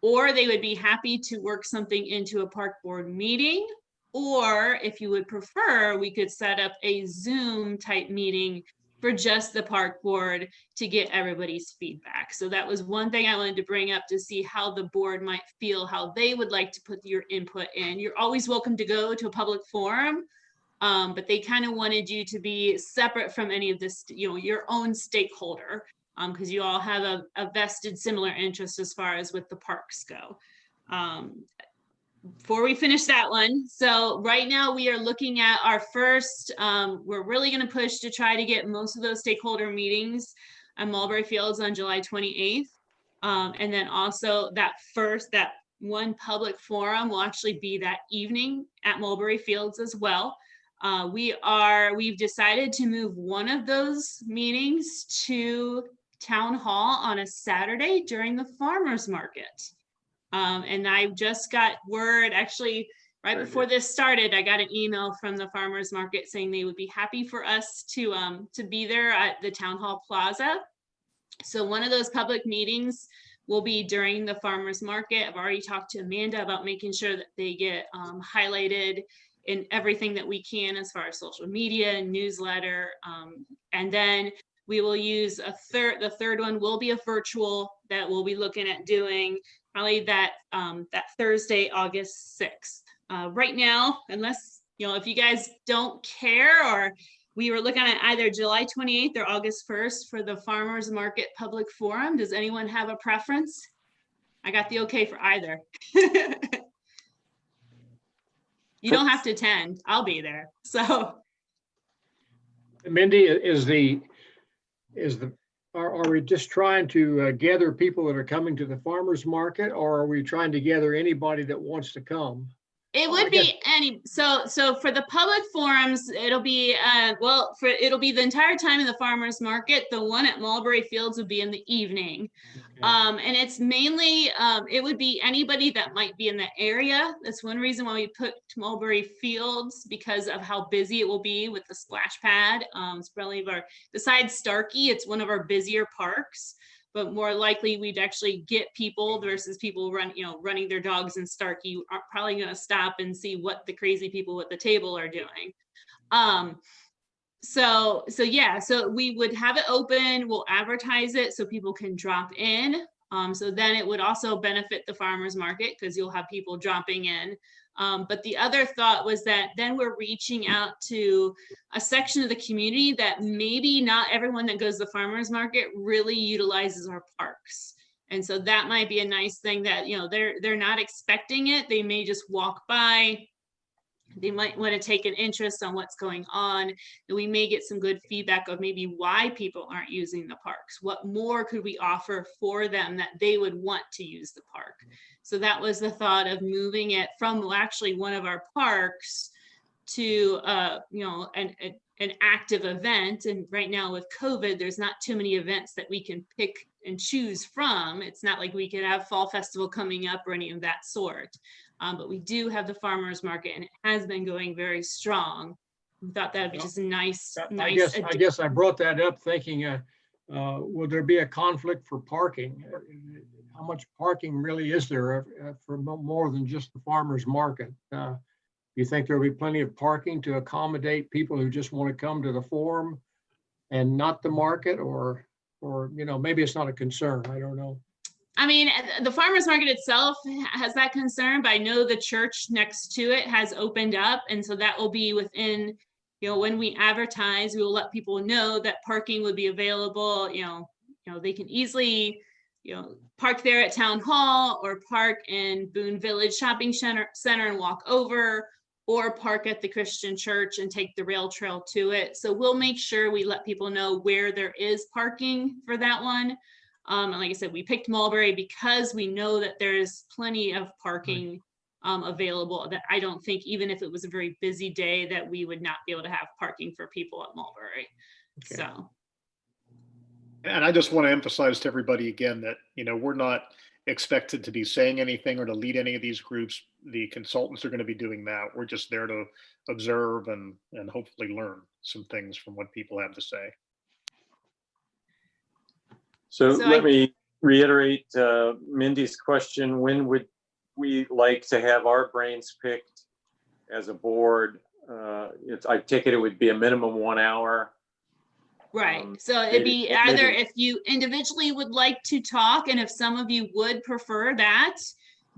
or they would be happy to work something into a park board meeting. Or if you would prefer, we could set up a Zoom type meeting for just the park board to get everybody's feedback. So that was one thing I wanted to bring up to see how the board might feel, how they would like to put your input in. You're always welcome to go to a public forum, but they kind of wanted you to be separate from any of this, your own stakeholder, because you all have a vested similar interest as far as with the parks go. Before we finish that one, so right now we are looking at our first, we're really going to push to try to get most of those stakeholder meetings at Mulberry Fields on July 28th. And then also that one public forum will actually be that evening at Mulberry Fields as well. We've decided to move one of those meetings to Town Hall on a Saturday during the farmers market. And I just got word, actually, right before this started, I got an email from the farmers market saying they would be happy for us to be there at the Town Hall Plaza. So one of those public meetings will be during the farmers market. I've already talked to Amanda about making sure that they get highlighted in everything that we can as far as social media, newsletter, and then we will use the third one will be a virtual that we'll be looking at doing probably that Thursday, August 6th. Right now, unless, if you guys don't care, or we were looking at either July 28th or August 1st for the farmers market public forum. Does anyone have a preference? I got the okay for either. You don't have to attend. I'll be there. So Mindy, are we just trying to gather people that are coming to the farmer's market, or are we trying to gather anybody that wants to come? it Well, I would be any, so for the public forums, it'll be, it'll be the entire time in the farmer's market. The one at Mulberry Fields would be in the evening. And it's mainly, it would be anybody that might be in the area. That's one reason why we put Mulberry Fields, because of how busy it will be with the splash pad. It's probably besides Starkey, it's one of our busier parks, but more likely we'd actually get people versus people running their dogs in Starkey are probably going to stop and see what the crazy people at the table are doing. So we would have it open, we'll advertise it so people can drop in. So then it would also benefit the farmer's market because you'll have people dropping in. But the other thought was that then we're reaching out to a section of the community that maybe not everyone that goes to the farmer's market really utilizes our parks. And so that might be a nice thing that, they're not expecting it. They may just walk by. They might want to take an interest on what's going on, and we may get some good feedback of maybe why people aren't using the parks. What more could we offer for them that they would want to use the park? So that was the thought of moving it from actually one of our parks to an active event. And right now with COVID, there's not too many events that we can pick and choose from. It's not like we could have Fall Festival coming up or any of that sort. But we do have the farmer's market, and it has been going very strong. We thought that'd be just a nice. I guess I brought that up thinking, would there be a conflict for parking? How much parking really is there for more than just the farmer's market? Do you think there'll be plenty of parking to accommodate people who just want to come to the forum and not the market, or maybe it's not a concern? I don't know. I mean, the farmer's market itself has that concern, but I know the church next to it has opened up. And so that will be within, when we advertise, we will let people know that parking would be available. They can easily, park there at Town Hall, or park in Boone Village Shopping Center and walk over, or park at the Christian church and take the rail trail to it. So we'll make sure we let people know where there is parking for that one. And like I said, we picked Mulberry because we know that there's plenty of parking available, that I don't think, even if it was a very busy day, that we would not be able to have parking for people at Mulberry. Okay. So. And I just want to emphasize to everybody again that, we're not expected to be saying anything or to lead any of these groups. The consultants are going to be doing that. We're just there to observe and hopefully learn some things from what people have to say. So let me reiterate Mindy's question. When would we like to have our brains picked as a board? I take it would be a minimum 1 hour. Right. So it'd be either if you individually would like to talk, and if some of you would prefer that,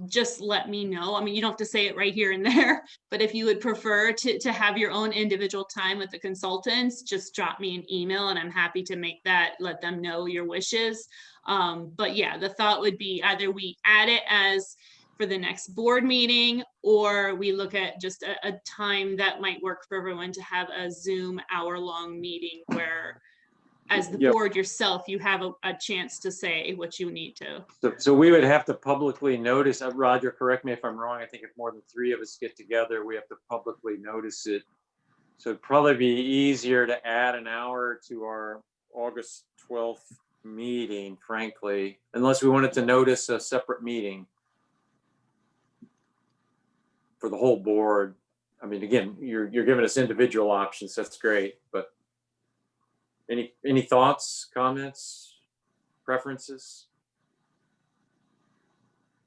just let me know. I mean, you don't have to say it right here and there, but if you would prefer to have your own individual time with the consultants, just drop me an email and I'm happy to make that, let them know your wishes. But yeah, the thought would be either we add it as for the next board meeting, or we look at just a time that might work for everyone to have a Zoom hour-long meeting where, as the board yourself, you have a chance to say what you need to. So we would have to publicly notice, Roger, correct me if I'm wrong, I think if more than 3 of us get together, we have to publicly notice it. So it'd probably be easier to add an hour to our August 12th meeting, frankly, unless we wanted to notice a separate meeting for the whole board. I mean, again, you're giving us individual options, that's great, but any thoughts, comments, preferences?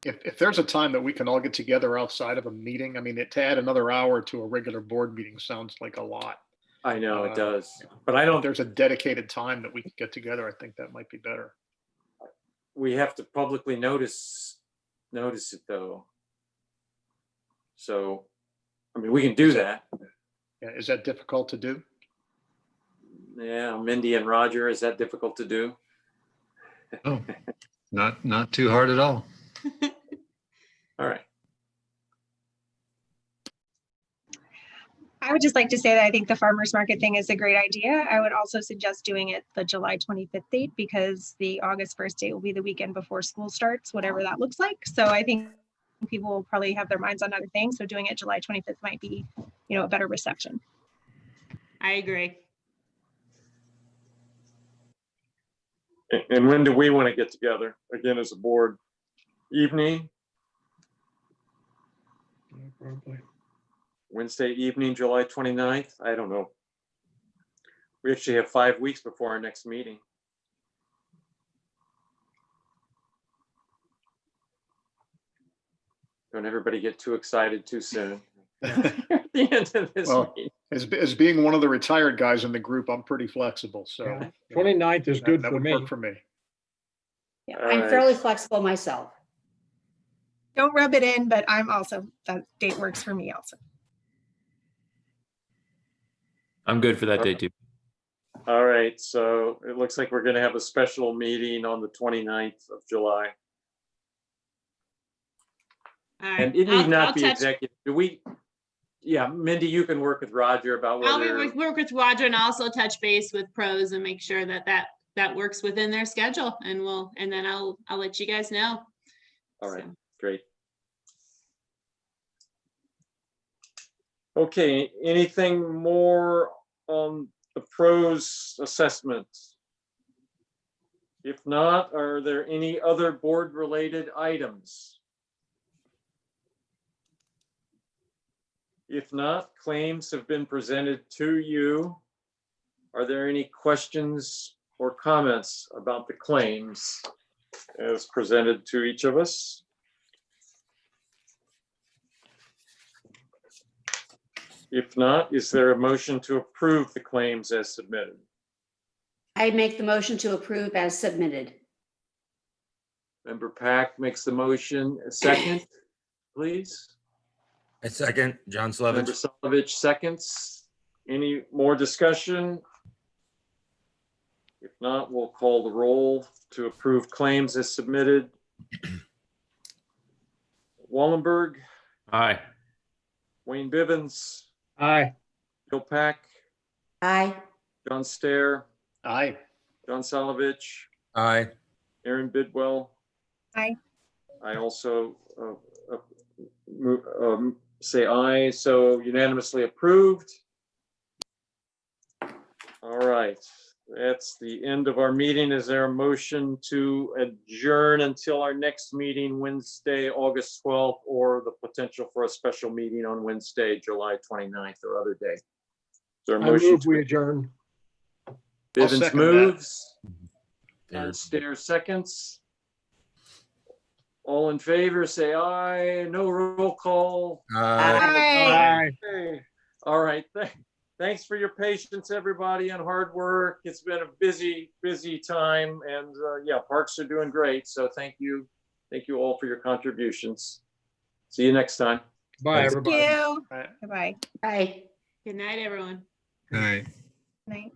If there's a time that we can all get together outside of a meeting, I mean, to add another hour to a regular board meeting sounds like a lot. I know it does, but I don't. If there's a dedicated time that we can get together, I think that might be better. We have to publicly notice it though. So, I mean, we can do that. Yeah, is that difficult to do? Yeah, Mindy and Roger, is that difficult to do? Oh, not too hard at all. All right. just like to say that I think the farmer's market thing is a great idea. I would also suggest doing it the July 25th date because the August 1st date will be the weekend before school starts, whatever that looks like. So I think people will probably have their minds on other things. So doing it July 25th might be, a better reception. I agree. And when do we want to get together again as a board? Evening, Probably. Wednesday evening, July 29th? I don't know. We actually have 5 weeks before our next meeting. Don't everybody get too excited too soon. At the end of this Well, meeting. as being one of the retired guys in the group, I'm pretty flexible. So Yeah. 29th is good that for would me. work for me. Yeah, All I'm right. fairly flexible myself. Don't rub it in, but that date works for me also. I'm good for that day too. All right, so it looks like we're going to have a special meeting on the 29th of July. All right. And it need I'll not be touch- executive. Do we? Yeah, Mindy, you can work with Roger about I'll whether. work with Roger and also touch base with pros and make sure that works within their schedule, and then I'll let you guys know. All right, So. great. Okay, anything more on the pros assessment? If not, are there any other board related items? If not, claims have been presented to you. Are there any questions or comments about the claims as presented to each of us? If not, is there a motion to approve the claims as submitted? I make the motion to approve as submitted. Member Pack makes the motion. A second, please. A second, John Member Slavich. Solovich seconds. Any more discussion? If not, we'll call the roll to approve claims as submitted. Wallenberg, Aye. Wayne Bivens, Aye. Bill Pack, Aye. John Stair, Aye. John Solovich, Aye. Aaron Bidwell. Aye. I also say aye, so unanimously approved. All right, that's the end of our meeting. Is there a motion to adjourn until our next meeting, Wednesday, August 12th, or the potential for a special meeting on Wednesday, July 29th or other day? Is there a I motion? move we adjourn. Bivens second that. moves. Third. And Stair seconds. All in favor, say aye. No roll call. Aye. Aye. Okay. All right. Thanks for your patience, everybody, and hard work. It's been a busy, busy time, and yeah, parks are doing great. So thank you all for your contributions. See you next time. Bye, Thanks. everybody. Thank you. Aye. Goodbye. Aye. Good night, everyone. Aye. Night.